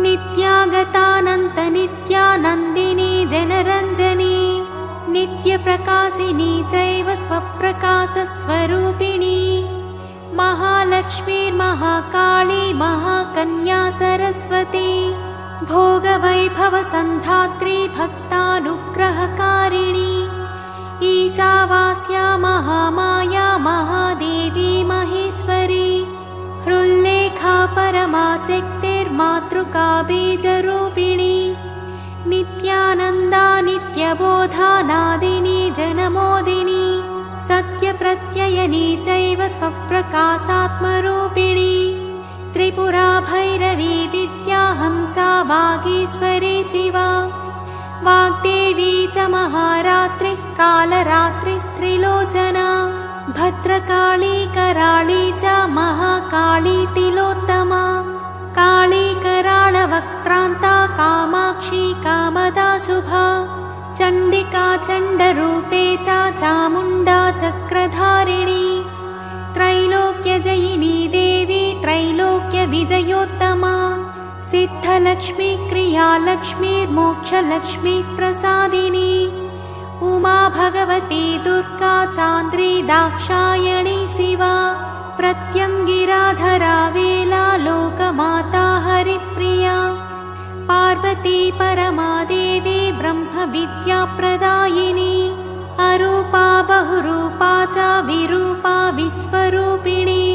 S1: नित्यागतानन्तनित्यानन्दिनी जनरञ्जनी नित्यप्रकाशिनी चैव स्वप्रकाशस्वरूपिणी महालक्ष्मीर्महाकाली महाकन्या सरस्वती भोगवैभवसन्धात्री भक्तानुग्रहकारिणी ईशावास्या महामाया महादेवी महेश्वरी हृल्लेखा परमाशक्तिर्मातृका बीजरूपिणी नित्यानन्दा नित्यबोधा नादिनी जनमोदिनी सत्यप्रत्ययनी चैव स्वप्रकाशात्मरूपिणी त्रिपुरा भैरवी विद्या हंसा वागीश्वरी शिवा वाग्देवी च महारात्रि कालरात्रिस्त्रिलोचना भद्रकाली कराळी च महाकाली तिलोत्तमा काली कराळवक्त्रान्ता कामाक्षी कामदा शुभा चण्डिका चण्डरूपेशा चामुण्डा चक्रधारिणी त्रैलोक्यजयिनी देवी त्रैलोक्यविजयोत्तमा सिद्धलक्ष्मी क्रियालक्ष्मीर्मोक्षलक्ष्मी प्रसादिनी उमा भगवती दुर्गा चान्द्री दाक्षायणी शिवा प्रत्यङ्गिराधरा वेला लोकमाता हरिप्रिया पार्वती परमादेवी ब्रह्मविद्याप्रदायिनी अरूपा बहुरूपा च विरूपा विश्वरूपिणी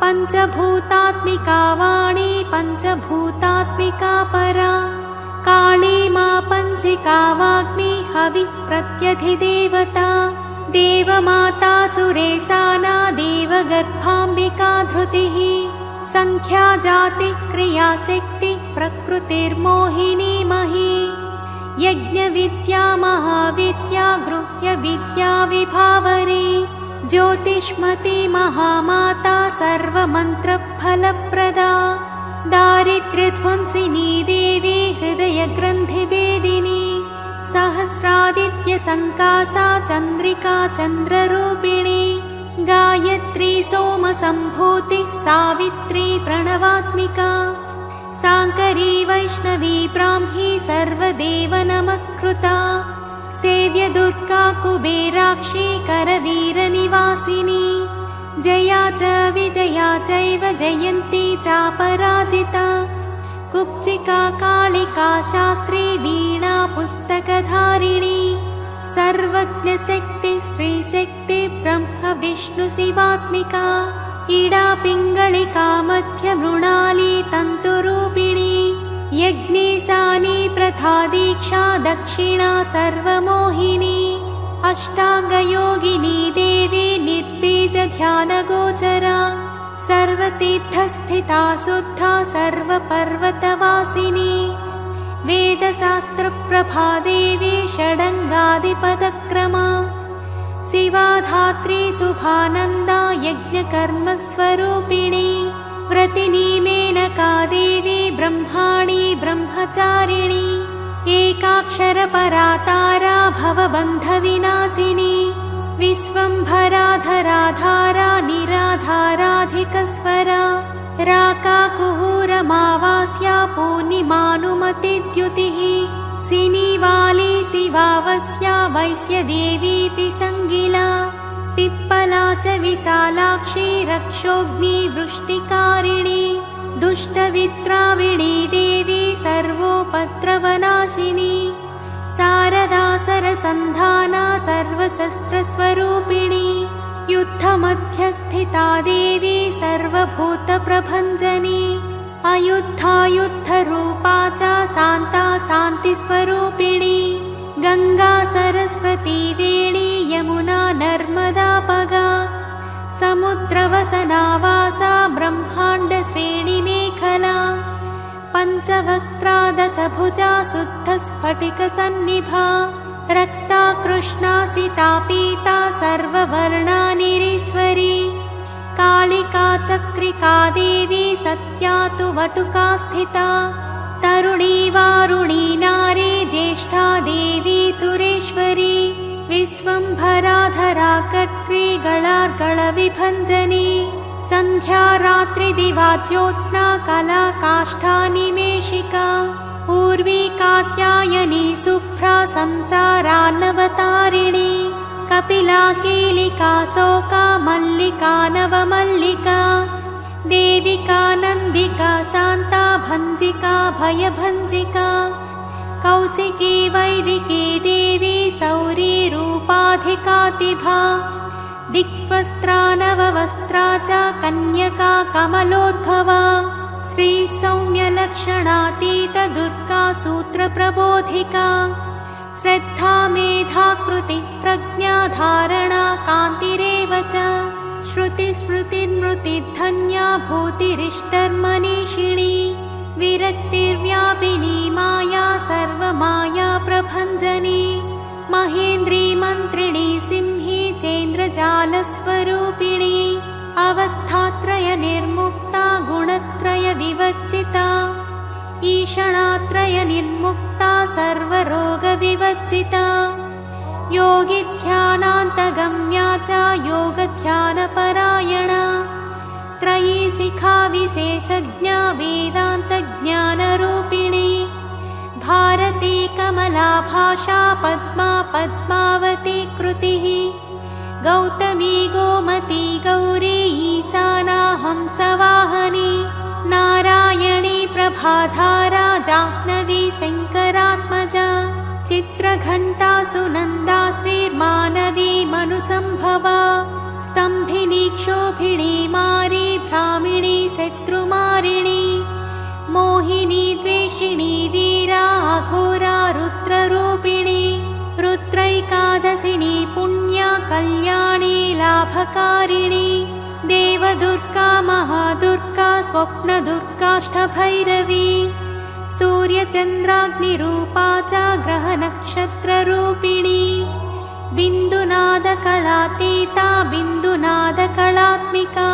S1: पञ्चभूतात्मिका वाणी पञ्चभूतात्मिका परा काली मा पञ्चिका वाग्मी हविप्रत्यधिदेवता देवमाता सुरेशाना देवगर्भाम्बिका धृतिः संख्या जाति क्रियाशक्ति प्रकृतिर्मोहिनी मही यज्ञविद्या महाविद्या गृह्यविद्या विभावरी ज्योतिष्मती महामाता सर्वमन्त्रफलप्रदा दारिद्र्यध्वंसिनी देवी हृदयग्रन्थिभेदिनी सहस्रादित्यसङ्कासा चन्द्रिका चन्द्ररूपिणी गायत्री सोमसम्भूति सावित्री प्रणवात्मिका शाङ्करी वैष्णवी ब्राह्मी सर्वदेव नमस्कृता सेव्य दुर्गा कुबेराक्षी करवीरनिवासिनी जया च विजया चैव जयन्ती चापराजिता कुब्जिका कालिका शास्त्री वीणा पुस्तकधारिणी सर्वज्ञशक्ति श्रीशक्ति ब्रह्म विष्णु शिवात्मिका इडा पिङ्गलिका मध्य मृणाली तन्तुरूपिणी यज्ञेशानी प्रथा दीक्षा दक्षिणा सर्वमोहिनी अष्टाङ्गयोगिनी देवी निर्बीज ध्यानगोचरा सर्वतीर्थस्थिता शुद्धा सर्वपर्वतवासिनी वेदशास्त्रप्रभा देवी षडङ्गादिपदक्रमा शिवा धात्री शुभानन्दा यज्ञकर्मस्वरूपिणी व्रतिनी मेनका देवी ब्रह्माणी ब्रह्मचारिणी एकाक्षरपरा तारा भवबन्धविनाशिनी विश्वम्भराधराधारा निराधाराधिकस्वरा राकाकुहूरमावास्या पूर्णिमानुमतिद्युतिः सिनीवाली शिवावस्या वैश्यदेवीति सङ्गिला पिप्पला च विशालाक्षी रक्षोऽग्निवृष्टिकारिणी दुष्टवित्राविणी देवी सर्वोपद्रवनाशिनी शारदा सरसन्धाना सर्वशस्त्रस्वरूपिणी युद्धमध्यस्थिता देवी सर्वभूतप्रभञ्जनी अयुद्धा युद्धरूपा च शान्ता शान्तिस्वरूपिणी गङ्गा सरस्वती वेणी यमुना नर्मदापगा समुद्रवसनावासा ब्रह्माण्डश्रेणिमेखला पञ्चवक्त्रा दशभुजा शुद्धस्फटिकसन्निभा रक्ता कृष्णा सिता पीता सर्ववर्णानिरीश्वरी कालिका चक्रिका देवी सत्या तु वटुका स्थिता तरुणी वारुणी नारी ज्येष्ठा देवी सुरेश्वरी विश्वम्भराधरा कट्री गळार्गळविभञ्जनी सन्ध्या रात्रिदिवा ज्योत्स्ना कला काष्ठा निमेषिका पूर्वी कात्यायनी शुभ्रा संसारान्नवतारिणी कपिला कीलिका शोका मल्लिका नवमल्लिका देविका नन्दिका शान्ता भञ्जिका भयभञ्जिका कौशिकी वैदिकी देवी सौरी रूपाधिकातिभा दिक्वस्त्रा नववस्त्रा च कन्यका कमलोद्भवा श्रीसौम्यलक्षणातीत दुर्गा सूत्रप्रबोधिका श्रद्धा मेधा कृति प्रज्ञा धारणा कान्तिरेव च श्रुतिस्मृतिर्मृतिधन्या भूतिरिष्टर्मनीषिणी विरक्तिर्व्यापिनी माया सर्वमाया प्रभञ्जनी महेन्द्री मन्त्रिणी सिंही चेन्द्रजालस्वरूपिणी अवस्थात्रय निर्मुक्ता गुणत्रय विवच्चिता ईषणात्रय निर्मुक्ता सर्वरोगविवच्चिता योगिध्यानान्तगम्या च योगध्यानपरायणा त्रयी शिखा विशेषज्ञा वेदान्तज्ञानरूपिणी भारती कमला भाषा पद्मा पद्मावती कृतिः गौतमी गोमती गौरी ईशाना हंसवाहनी नारायणी प्रभाधारा जाह्नवी शङ्करात्मजा चित्रघण्टा सुनन्दा श्रीर्मानवी मनुसम्भवा स्तम्भिनी क्षोभिणी मारी भ्रामिणी शत्रुमारिणी मोहिनी द्वेषिणी वीरा अघोरा रुद्ररूपिणी रुद्रैकादशिनी पुण्या कल्याणी लाभकारिणी देवदुर्गा महादुर्गा स्वप्नदुर्गाष्टभैरवी सूर्यचन्द्राग्निरूपा च ग्रहनक्षत्ररूपिणी बिन्दुनादकलातीता बिन्दुनादकलात्मिका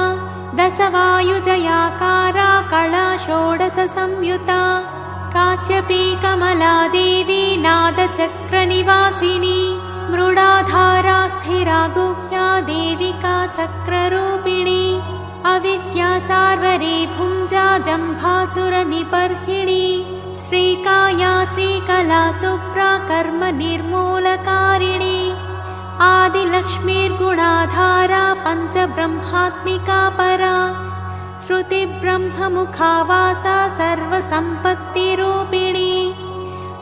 S1: दशवायुजयाकारा कला षोडशसंयुता काश्यपी कमला देवी नादचक्रनिवासिनी मृडाधारा स्थिरा गुह्या देविका चक्ररूपिणी अविद्या सार्वरी भुञ्जा जम्भासुरनिबर्हिणी श्रीकाया श्रीकला शुभ्रा कर्म निर्मूलकारिणी आदिलक्ष्मीर्गुणाधारा पञ्चब्रह्मात्मिका परा श्रुतिब्रह्ममुखावासा सर्वसम्पत्तिरूपिणी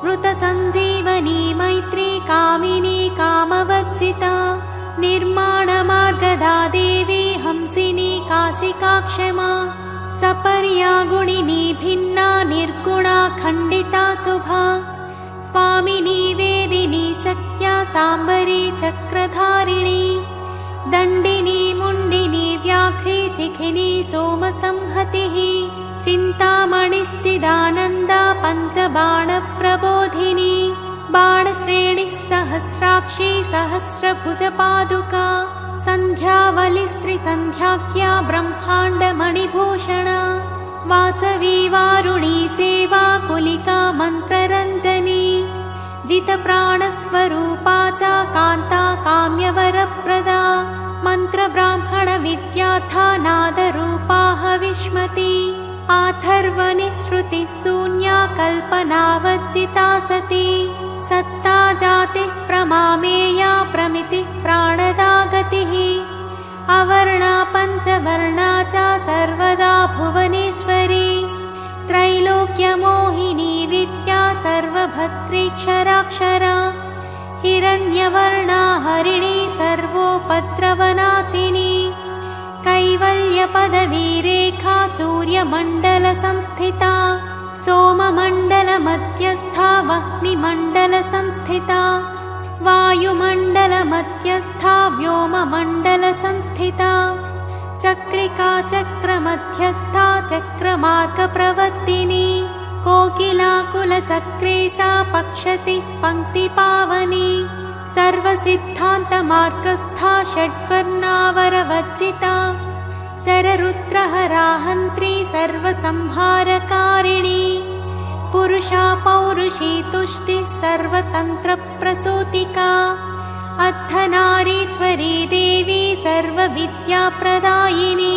S1: मृतसञ्जीवनी मैत्री कामिनी कामवज्जिता निर्माणमार्गदा देवी हंसिनी काशिकाक्षमा सपर्या गुणिनी भिन्ना निर्गुणा खण्डिता शुभा स्वामिनी वेदिनी सख्या साम्बरी चक्रधारिणी दण्डिनी मुण्डिनी व्याघ्री शिखिनी सोमसंहतिः चिन्तामणिश्चिदानन्दा पञ्चबाणप्रबोधिनी बाणश्रेणिः सहस्राक्षी सहस्रभुजपादुका सन्ध्यावलिस्त्रिसन्ध्याख्या ब्रह्माण्डमणिभूषणा वासवी वारुणी सेवा कुलिका मन्त्ररञ्जनी जितप्राणस्वरूपा च कान्ता काम्यवरप्रदा मन्त्रब्राह्मणविद्याथा नादरूपा हविष्मती आथर्वनिःश्रुतिः शून्या कल्पनावज्जिता सती सत्ता जातिः प्रमामेया प्रमितिः प्राणदा गतिः अवर्णा पञ्चवर्णा च सर्वदा भुवनेश्वरी त्रैलोक्यमोहिनी विद्या सर्वभद्रीक्षराक्षरा हिरण्यवर्णा हरिणी सर्वोपद्रवनाशिनी कैवल्यपदवीरेखा सूर्यमण्डलसंस्थिता सोममण्डलमध्यस्था वह्निमण्डलसंस्थिता वायुमण्डलमध्यस्था व्योममण्डलसंस्थिता चक्रिका चक्रमध्यस्था चक्रमार्गप्रवर्तिनी कोकिलाकुलचक्रे सा पक्षति पङ्क्तिपावनी सर्वसिद्धान्तमार्गस्था षड्वर्णावरवर्जिता शररुद्रहराहन्त्री सर्वसंहारकारिणी पुरुषा पौरुषी तुष्टिः सर्वतन्त्रप्रसूतिका अर्धनारीश्वरी देवी सर्वविद्याप्रदायिनी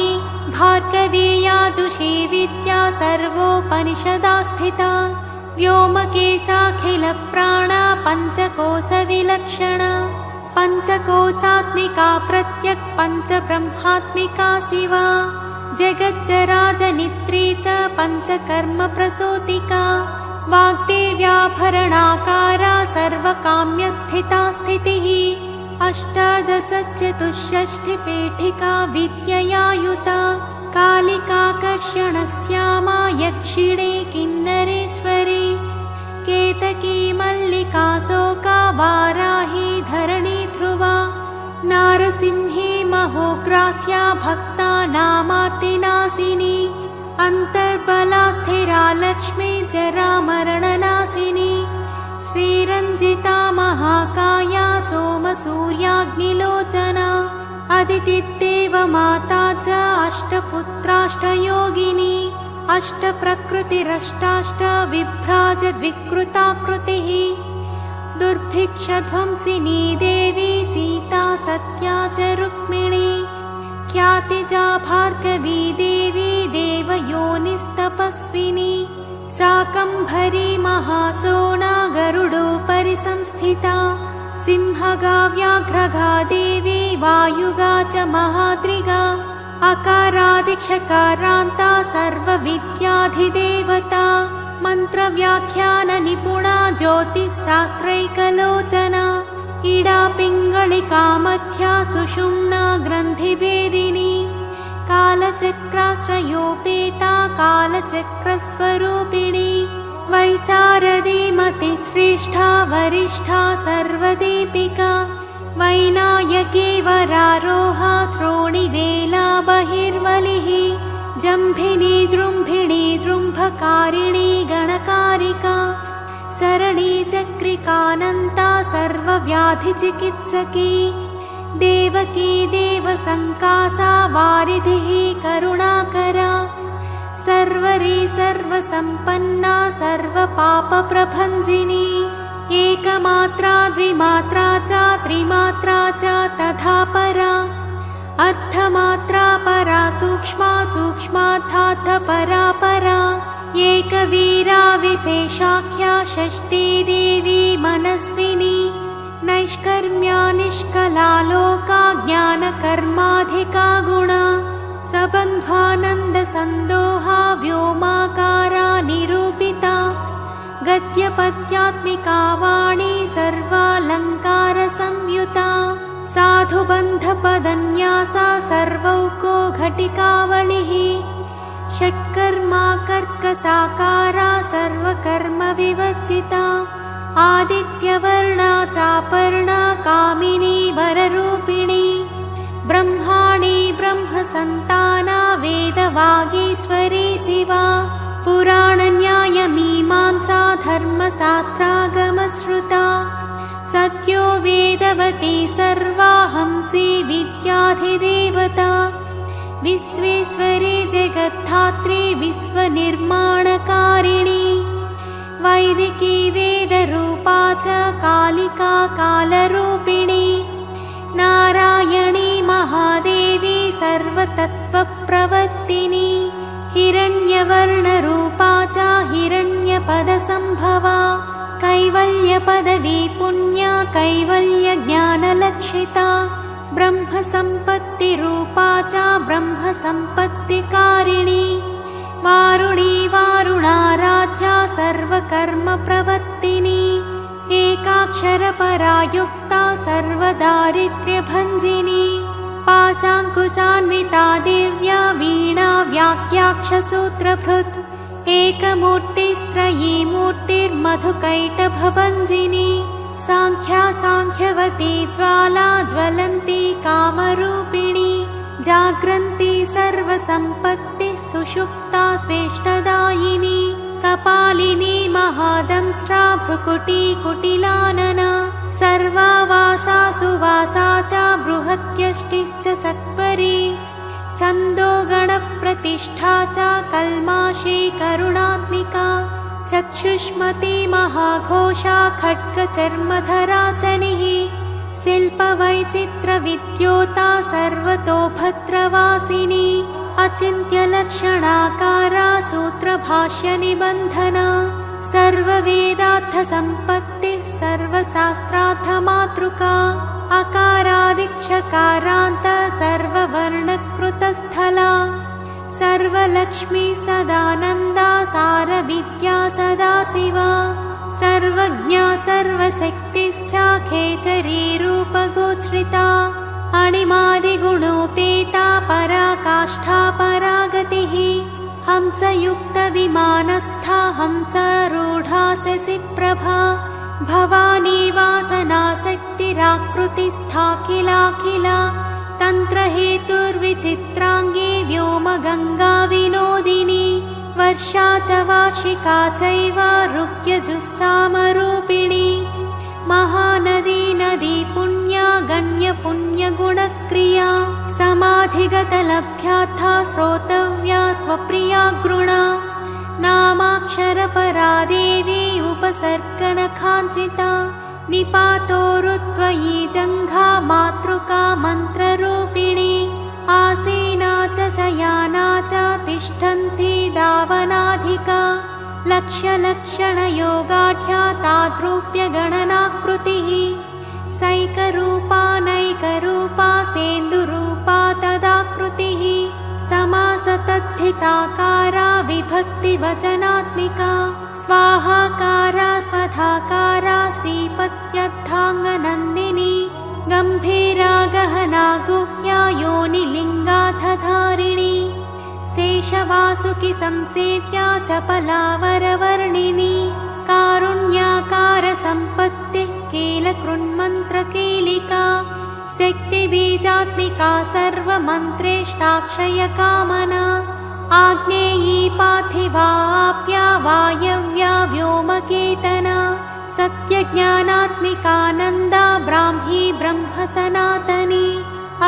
S1: भार्गवीयाजुषी विद्या सर्वोपनिषदा स्थिता व्योमकेशाखिलप्राणा पञ्चकोशविलक्षणा पञ्चकोशात्मिका प्रत्यक् पञ्चब्रह्मात्मिका शिवा जगज्जराजनित्री च पञ्चकर्मप्रसूतिका वाग्देव्याभरणाकारा सर्वकाम्यस्थिता स्थितिः अष्टादशचतुष्षष्टिपीठिका विद्ययायुता कालिकाकर्षणश्यामा यक्षिणी किन्नरेश्वरी केतकी मल्लिका शोका वाराही धरणी ध्रुवा नारसिंही महोग्रास्या भक्तानामार्तिनाशिनी अन्तर्बला स्थिरा लक्ष्मी जरामरणनाशिनी श्रीरञ्जिता महाकाया सोमसूर्याग्निलोचना अदितिदेवमाता च अष्टपुत्राष्टयोगिनी अष्टप्रकृतिरष्टाष्ट विभ्राजद्विकृताकृतिः दुर्भिक्षध्वंसिनी देवी सीता सत्या च रुक्मिणी ख्यातिजा भार्गवी देवी देवयोनिस्तपस्विनी शाकम्भरी महाशोणा गरुडोपरि संस्थिता सिंहगा व्याघ्रगा देवी वायुगा च महाद्रिगा अकारादिक्षकारान्ता सर्वविद्याधिदेवता मन्त्रव्याख्याननिपुणा ज्योतिःशास्त्रैकलोचना इडा पिङ्गलिका मध्या सुषुम्ना ग्रन्थिभेदिनी कालचक्राश्रयोपेता कालचक्रस्वरूपिणी वैशारदी मतिश्रेष्ठा वरिष्ठा सर्वदीपिका वैनायकी वरारोहा श्रोणिवेला बहिर्वलिः जम्भिनी जृम्भिणी जृम्भकारिणी गणकारिका सरणि चक्रिकानन्ता सर्वव्याधिचिकित्सकी देवकी देवसङ्कासा वारिधिः करुणाकरा सर्वरी सर्वसम्पन्ना सर्वपापप्रभञ्जिनी एकमात्रा द्विमात्रा च त्रिमात्रा च तथा परा अर्धमात्रा परा सूक्ष्मा सूक्ष्मार्थात् परा परा एकवीरा विशेषाख्या षष्ठी देवी मनस्विनी नैष्कर्म्या निष्कला लोका ज्ञानकर्माधिका गुणा सबन्ध्वानन्दसन्दोहा व्योमाकारा निरूपिता गद्यपद्यात्मिका वाणी सर्वालङ्कारसंयुता साधुबन्धपदन्यासा सर्वौको घटिकावलिः षट्कर्मा कर्कसाकारा सर्वकर्मविवर्जिता आदित्यवर्णा चापर्णा कामिनी वररूपिणी ब्रह्माणी ब्रह्मसन्ताना वेदवागीश्वरी शिवा पुराणन्यायमीमांसा धर्मशास्त्रागमश्रुता सत्यो वेदवती सर्वाहंसी विद्याधिदेवता विश्वेश्वरी जगद्धात्री विश्वनिर्माणकारिणी वैदिकी वेदरूपा च कालिका कालरूपिणी नारायणी महादेवी सर्वतत्त्वप्रवर्तिनी हिरण्यवर्णरूपा च हिरण्यपदसम्भवा कैवल्यपदवी पुण्या कैवल्यज्ञानलक्षिता ब्रह्मसम्पत्तिरूपा च ब्रह्मसम्पत्तिकारिणी वारुणी वारुणाराध्या सर्वकर्मप्रवर्तिनी एकाक्षरपरा युक्ता सर्वदारिद्र्यभञ्जिनी पाशाङ्कुशान्विता दिव्या वीणा व्याख्याक्षसूत्रभृत् एकमूर्तिस्त्रयी मूर्तिर्मधुकैटभभञ्जिनी साङ्ख्या साङ्ख्यवती ज्वाला ज्वलन्ती कामरूपिणी जाग्रन्ती सर्वसम्पत्तिः सुषुप्ता स्वेष्टदायिनी कपालिनी महादंष्ट्रा भ्रुकुटी कुटिलानना सर्वावासा सुवासा च बृहत्यष्टिश्च सत्वरी छन्दो गणप्रतिष्ठा च कल्माशी करुणात्मिका चक्षुष्मती महाघोषा खड्गचर्मधरासनिः शिल्पवैचित्रविद्योता सर्वतो भद्रवासिनी अचिन्त्यलक्षणाकारा सूत्रभाष्यनिबन्धना सर्ववेदार्थसम्पत्तिः सर्वशास्त्रार्थमातृका अकारादिक्षकारान्त सर्ववर्णकृतस्थला सर्वलक्ष्मी सदानन्दा सारविद्या सदाशिवा सर्वज्ञा सर्वशक्तिश्चाखेचरी रूपगोचरिता अणिमादिगुणोपेता पराकाष्ठा परागतिः हंसयुक्तविमानस्था हंसारूढा शशिप्रभा भवानी वासनाशक्तिराकृतिस्थाखिलाखिला तन्त्रहेतुर्विचित्राङ्गी व्योमगङ्गा विनोदिनी वर्षा च वार्षिका चैव रुक्यजुस्सामरूपिणी महानदी नदी पुण्या गण्यपुण्यगुणक्रिया समाधिगतलभ्याथा श्रोतव्या स्वप्रिया गृणा नामाक्षरपरा देवी उपसर्गनखाञ्चिता निपातोरुत्वयी जङ्घा मातृका मन्त्ररूपिणी आसीना च शयाना च तिष्ठन्ती दावनाधिका लक्ष्यलक्षणयोगाढ्या ताद्रूप्यगणनाकृतिः सैकरूपा नैकरूपा सेन्दुरूपा तदाकृतिः समासतद्धिताकारा विभक्तिवचनात्मिका स्वाहाकारा स्वधाकारा श्रीपत्यर्थाङ्गनन्दिनी गम्भीरा गहना गुह्या योनिलिङ्गाधधारिणी शेषवासुकि संसेव्या चपलावरवर्णिनी कारुण्याकारसम्पत्तिः कीलकृन्मन्त्रकीलिका शक्तिबीजात्मिका सर्वमन्त्रेष्टाक्षयकामना आग्नेयी पार्थिवाप्या वायव्या व्योमकेतना सत्यज्ञानात्मिकानन्दा ब्राह्मी ब्रह्मसनातनी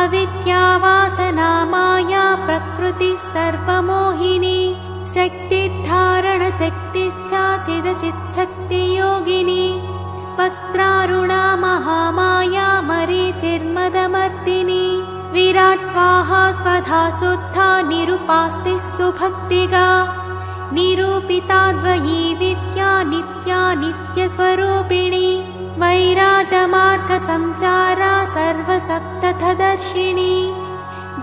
S1: अविद्यावासना माया प्रकृतिः सर्वमोहिनी शक्तिधारणशक्तिश्चाचिदचिच्छक्तियोगिनी पत्रारुणा महामाया मरीचिर्मदमर्दिनी विराट् स्वाहा स्वधा शुद्धा निरुपास्तिः सुभक्तिगा निरूपिताद्वयी विद्या नित्या नित्यस्वरूपिणी वैराजमार्गसञ्चारा सर्वसप्तथदर्शिनी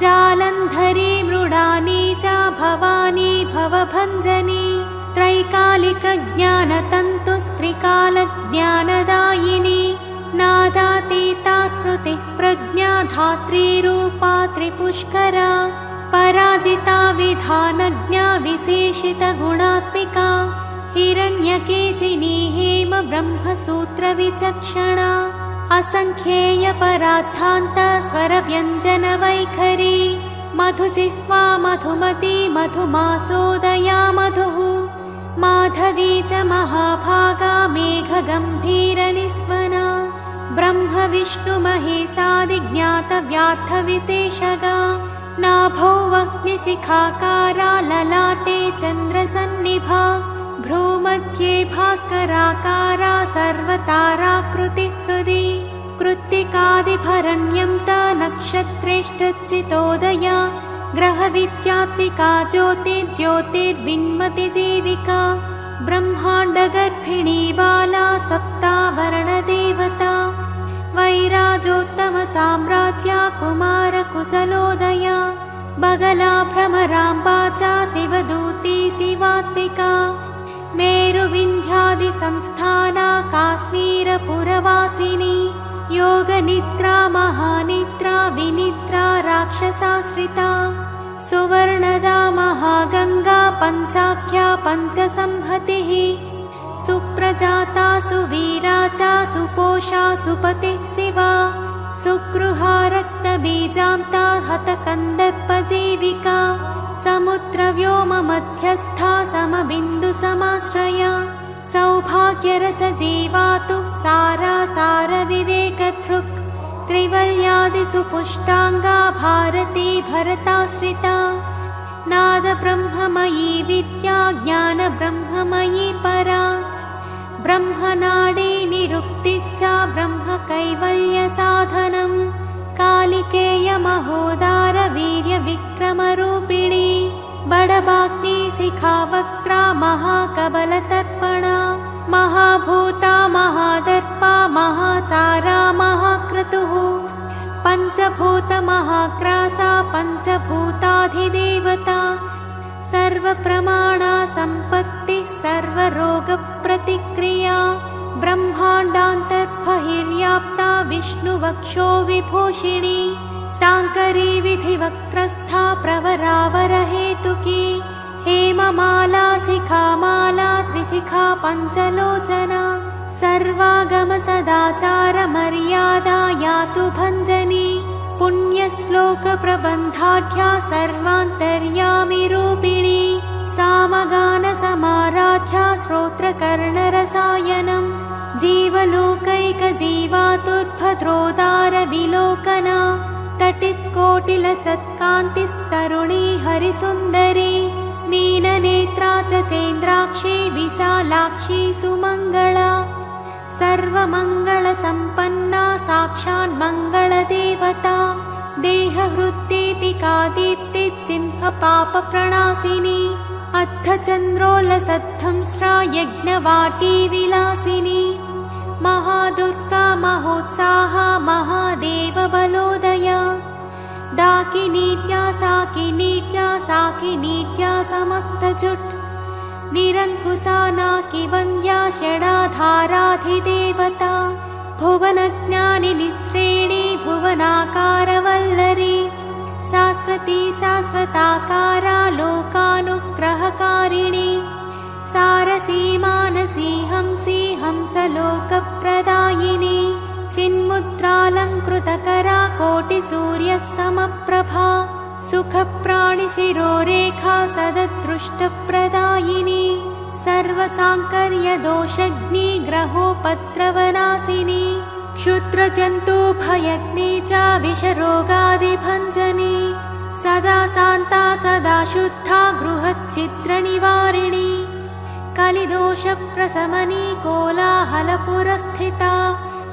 S1: जालन्धरी मृडानी च भवानी भवभञ्जनी त्रैकालिकज्ञानतन्तुस्त्रिकालज्ञानदायिनी नादातीता स्मृतिः प्रज्ञा धात्रीरूपा त्रिपुष्करा पराजिता विधानज्ञा विशेषितगुणात्मिका हिरण्यकेशिनी हेम ब्रह्मसूत्रविचक्षणा असङ्ख्येयपरार्थान्त स्वरव्यञ्जनवैखरी मधुजिह्वा मधुमती मधुमासोदया मधुः माधवी च महाभागा मेघगम्भीरनिस्वना ब्रह्म विष्णु महेशादिज्ञातव्यार्थविशेषगा नाभौ अग्निशिखाकारा ललाटे चन्द्रसन्निभा भ्रूमध्ये भास्कराकारा सर्वताराकृतिः हृदि कृत्तिकादिभरण्यं त नक्षत्रेष्टच्चितोदया ग्रहविद्यात्मिका ज्योतिर्ज्योतिर्विन्मतिजीविका ब्रह्माण्डगर्भिणी बाला सप्तावरणदेवता वैराजोत्तमसाम्राज्या कुमारकुशलोदया बगला भ्रमराम्बा च शिवदूती शिवात्मिका मेरुविन्ध्यादिसंस्थाना काश्मीरपुरवासिनी योगनिद्रा महानिद्रा विनिद्रा राक्षसाश्रिता सुवर्णदा महागंगा पंचाख्या पंचसंहतिः सुप्रजाता सुवीरा च सुपोषा सुपतिः शिवा सुगृहा रक्तबीजान्ता हतकन्दर्पजीविका समुद्रव्योममध्यस्था समबिन्दुसमाश्रया सौभाग्यरसजीवातु सारासारविवेकधृक् त्रिवल्यादिसुपुष्टाङ्गा भारती भरताश्रिता नादब्रह्ममयी विद्या ज्ञानब्रह्ममयी परा ब्रह्मनाडी निरुक्तिश्च ब्रह्मकैवल्यसाधनं कालिकेयमहोदार वीर्यविक्रमरूपिणी बडबाग्निशिखावक्त्रा महाकबलतर्पणा महाभूता महादर्पा महासारा महाक्रतुः पञ्चभूतमहाग्रासा पञ्चभूताधिदेवता सर्वप्रमाणा सम्पत्तिः सर्वरोगप्रतिक्रिया ब्रह्माण्डान्तर्बहिर्व्याप्ता विष्णुवक्षो विभूषिणी शाङ्करी विधिवक्त्रस्था प्रवरावरहेतुकी हेममाला शिखामाला त्रिशिखा पञ्चलोचना सर्वागमसदाचारमर्यादा यातु भञ्जनी पुण्यश्लोकप्रबन्धाढ्या सर्वान्तर्यामिरूपिणी सामगानसमाराध्या श्रोत्रकर्णरसायनं जीवलोकैकजीवातुर्भद्रोदारविलोकना तटित्कोटिलसत्कान्तिस्तरुणी हरिसुन्दरी मीननेत्रा च सेन्द्राक्षी विशालाक्षी सुमङ्गला सर्वमङ्गलसम्पन्ना साक्षान्मङ्गलदेवता देहहृद्दीपिका दीप्तिचिह्नपापप्रणाशिनी अद्धचन्द्रोल्लसद्धंस्रा यज्ञवाटी विलासिनी महादुर्गा महोत्साहा महादेवबलोदया डाकिनीट्या साकिनीट्या समस्तजुट् निरङ्कुशा नाकिवन्द्या षडाधाराधिदेवता भुवनज्ञानिनिःश्रेणी भुवनाकारवल्लरी शाश्वती शाश्वताकारा लोकानुग्रहकारिणी सारसी मानसी हंसी हंसलोकप्रदायिनी चिन्मुद्रालङ्कृतकरा कोटिसूर्यसमप्रभा सुखप्राणिशिरोरेखा सददृष्टप्रदायिनी सर्वसाङ्कर्यदोषग्निग्रहोपद्रवनाशिनी क्षुद्रजन्तुभयग्नि च विषरोगादिभञ्जनी सदा शान्ता सदा शुद्धा गृहच्छिद्रनिवारिणी कलिदोषप्रशमनी कोलाहलपुरस्थिता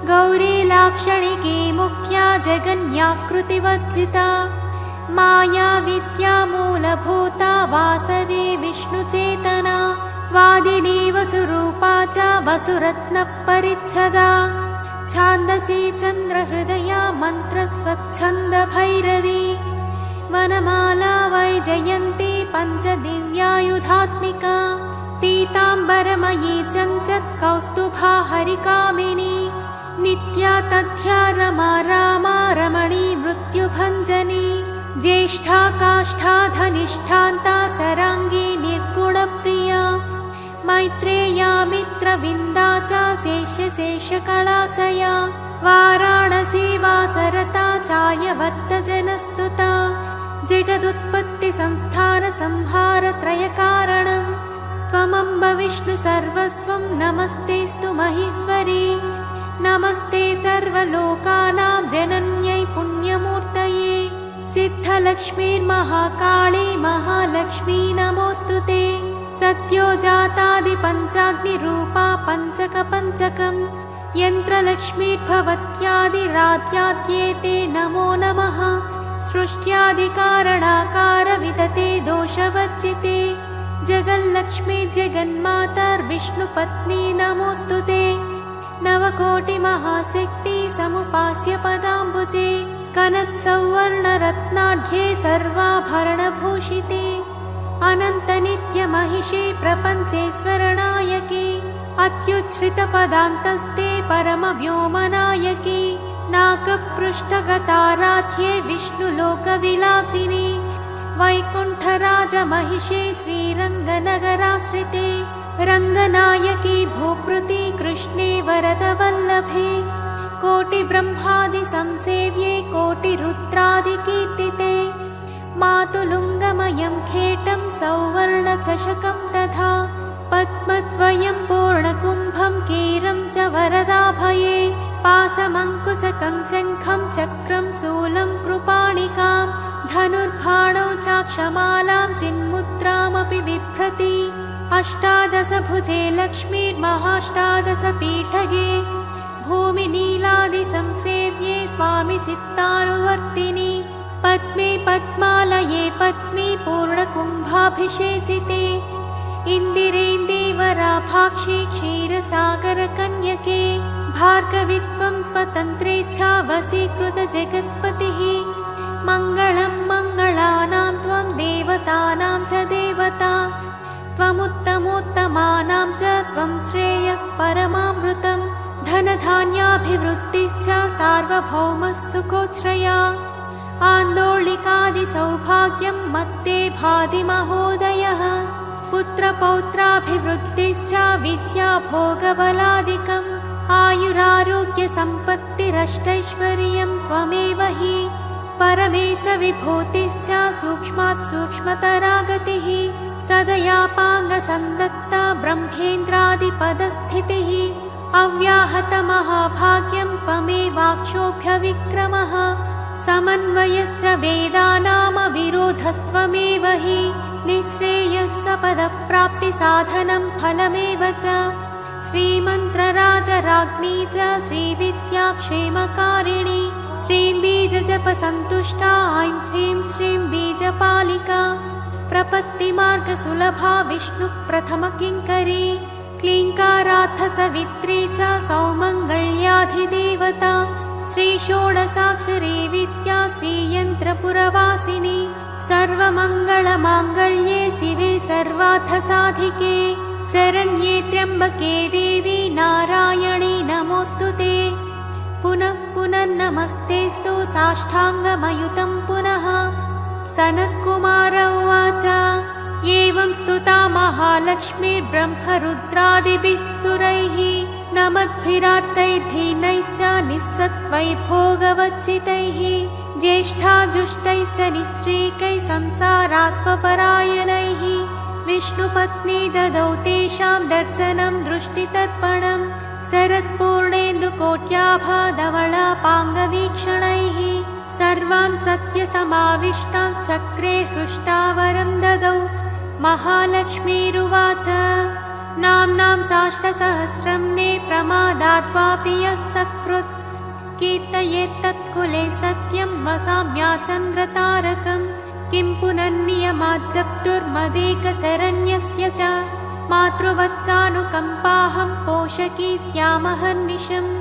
S1: गौरी लाक्षणिकी मुख्या जगन्याकृतिवर्जिता माया विद्या मूलभूता वासवी विष्णुचेतना वादिनी वसुरूपा च वसुरत्नपरिच्छदा छान्दसी चन्द्रहृदया मन्त्रस्वच्छन्दभैरवी वनमाला वैजयन्ती पञ्चदिव्यायुधात्मिका पीताम्बरमयी चञ्चत् कौस्तुभा हरिकामिनी नित्या तथ्या रमा रामा रमणी मृत्युभञ्जनी ज्येष्ठा काष्ठा धनिष्ठान्ता सराङ्गी निर्गुणप्रिया मैत्रेया मित्रविन्दा च शेषकलाशया वाराणसी वासरता चायवर्तजनस्तुता जगदुत्पत्तिसंस्थानसंहारत्रयकारणं त्वमम्ब विष्णु सर्वस्वं नमस्तेऽस्तु महेश्वरी। नमस्ते सर्वलोकानां जनन्यै पुण्यमूर्तये सिद्धलक्ष्मीर्महाकाली महालक्ष्मी नमोऽस्तु ते। सद्योजातादिपञ्चाग्निरूपा पञ्चकपञ्चकं यन्त्रलक्ष्मीर्भवत्यादिराध्याद्येते नमो नमः। सृष्ट्यादिकारणाकारविदते दोषवर्जिते जगल्लक्ष्मी जगन्मातर्विष्णुपत्नी नमोऽस्तु ते। नवकोटिमहाशक्ति समुपास्य पदाम्बुजे कनत्सौवर्णरत्नाढ्ये सर्वाभरणभूषिते अनन्तनित्यमहिषे प्रपञ्चेश्वरनायके अत्युच्छ्रितपदान्तस्ते परमव्योमनायके नागपृष्ठगताराध्ये विष्णुलोकविलासिने वैकुण्ठराजमहिषे श्रीरङ्गनगराश्रिते रङ्गनायकी भूपृति कृष्णे वरदवल्लभे कोटिब्रह्मादिसंसेव्ये कोटिरुद्रादिकीर्तिते मातुलुङ्गमयं खेटं सौवर्णचषकं तथा पद्मद्वयं पूर्णकुम्भं कीरं च वरदाभये पाशमङ्कुशकं शङ्खं चक्रं शूलं कृपाणिकां धनुर्बाणौ चाक्षमालां चिन्मुद्रामपि बिभ्रति अष्टादशभुजे लक्ष्मीर्महाष्टादशपीठगे भूमिनीलादिसंसेव्ये स्वामि चित्तानुवर्तिनि पद्मे पद्मालये पद्मी पूर्णकुम्भाभिषेचिते इन्दिरेन्दीवराभाक्षे क्षीरसागरकन्यके भार्गवित्वं स्वतन्त्रेच्छा वशीकृतजगत्पतिः मङ्गलं मङ्गलानां त्वं देवतानां च देवता त्वमुत्तमोत्तमानां च त्वं श्रेयः परमामृतं धनधान्याभिवृद्धिश्च सार्वभौमः सुखोच्छ्रया आन्दोलिकादिसौभाग्यं मत्ते भाति महोदयः पुत्रपौत्राभिवृद्धिश्च विद्याभोगबलादिकम् आयुरारोग्यसम्पत्तिरष्टैश्वर्यं त्वमेव हि परमेशविभूतिश्च सूक्ष्मात् सूक्ष्मतरा गतिः सदयापाङ्गसन्दत्ता ब्रह्मेन्द्रादिपदस्थितिः अव्याहतमहाभाग्यं त्वमेवाक्षोभ्यविक्रमः समन्वयश्च वेदानामविरोधस्त्वमेव हि निःश्रेयस्सपदप्राप्तिसाधनं फलमेव च श्रीमन्त्रराजराज्ञी च श्रीविद्याक्षेमकारिणी श्रीं बीजजपसन्तुष्टा ऐं ह्रीं श्रीं बीजपालिका प्रपत्तिमार्गसुलभा विष्णुप्रथमकिङ्करी क्लीङ्कारार्थसवित्री च सौमङ्गल्याधिदेवता श्रीषोडशाक्षरी विद्या श्रीयन्त्रपुरवासिनी सर्वमङ्गलमाङ्गल्ये शिवे सर्वार्थसाधिके शरण्ये त्र्यम्बके देवी नारायणी नमोऽस्तु ते पुनः पुनर्नमस्तेऽस्तु साष्टाङ्गमयुतं पुनः सनत्कुमार उवाच एवं स्तुता महालक्ष्मीर्ब्रह्मरुद्रादिभिः सुरैः नमद्भिरार्तैर्धीनैश्च निःसत्त्वैर्भोगवच्चितैः ज्येष्ठाजुष्टैश्च निःश्रीकैः संसारात् स्वपरायणैः विष्णुपत्नी ददौ तेषां दर्शनं दृष्टितर्पणं शरत्पूर्णेन्दुकोट्याभाधवलापाङ्गवीक्षणैः सर्वां सत्यसमाविष्टां चक्रे हृष्टावरं ददौ महालक्ष्मीरुवाच नाम्नां साष्टसहस्रं मे प्रमादाद्वापि यः सकृत् कीर्तयेत्तत्कुले सत्यं वसाम्याचन्द्रतारकं किं पुनर्नियमाज्जप्तुर्मदेकशरण्यस्य च मातृवत्सानुकम्पाहं पोषकी स्यामहर्निशम्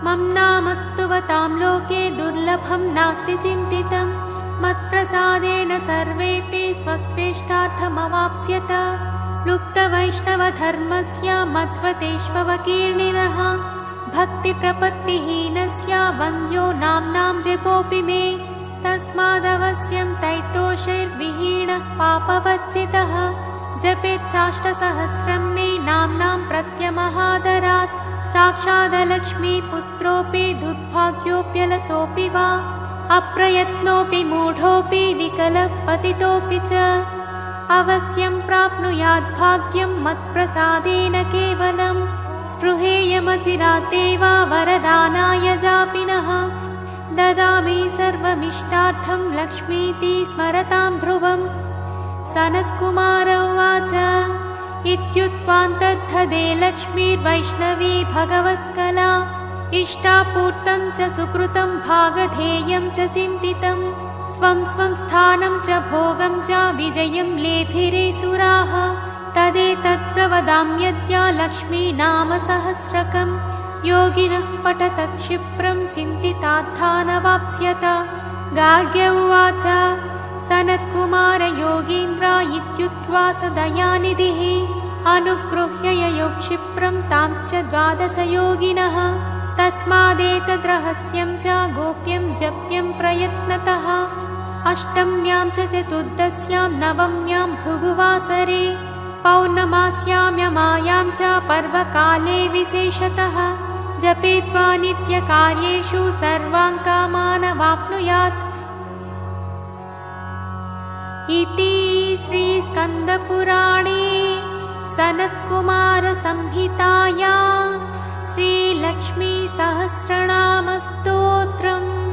S1: मम नामस्तुवतां लोके दुर्लभं नास्ति चिन्तितं मत्प्रसादेन सर्वेऽपि स्वस्वेष्टार्थमवाप्स्यत लुप्तवैष्णवधर्मस्य मध्वतेष्वकीर्णिनः भक्तिप्रपत्तिहीनस्य वन्द्यो नाम्नां जपोऽपि मे तस्मादवश्यं तैतोषैर्विहीनः पापवच्चितः जपेत् साष्टसहस्रं मे नाम्नां प्रत्यमहादरात् साक्षादलक्ष्मीपुत्रोऽपि दुर्भाग्योऽप्यलसोऽपि वा अप्रयत्नोऽपि मूढोऽपि विकलः पतितोऽपि च अवश्यं प्राप्नुयात् भाग्यं मत्प्रसादेन केवलम् स्पृहेयमचिरादेव वरदानाय जापिनः ददामि सर्वमिष्टार्थं लक्ष्मीति स्मरतां ध्रुवम् सनत्कुमार उवाच इत्युक्त्वान्तद्धदे लक्ष्मीर्वैष्णवी भगवत्कला इष्टापूर्तं च सुकृतं भागधेयं च चिन्तितं स्वं स्वं स्थानं च भोगं च विजयं लेभिरे सुराः तदेतत्प्रवदाम्यद्य लक्ष्मी नाम सहस्रकं योगिनः पठत क्षिप्रं चिन्तितार्थानवाप्स्यत गार्ग्य उवाच सनत्कुमार योगीन्द्र इत्युक्त्वा स दयानिधिः अनुगृह्य ययौ क्षिप्रं तांश्च 12 योगिनः तस्मादेतद्रहस्यं च गोप्यं जप्यं प्रयत्नतः अष्टम्यां च चतुर्दश्यां नवम्यां भृगुवासरे पौर्णमास्याम्यमायां च पर्वकाले विशेषतः जपेत्वा नित्यकार्येषु सर्वान् कामान् वाप्नुयात् इति श्रीस्कन्दपुराणे सनत्कुमारसंहितायां श्रीलक्ष्मीसहस्रनामस्तोत्रम्।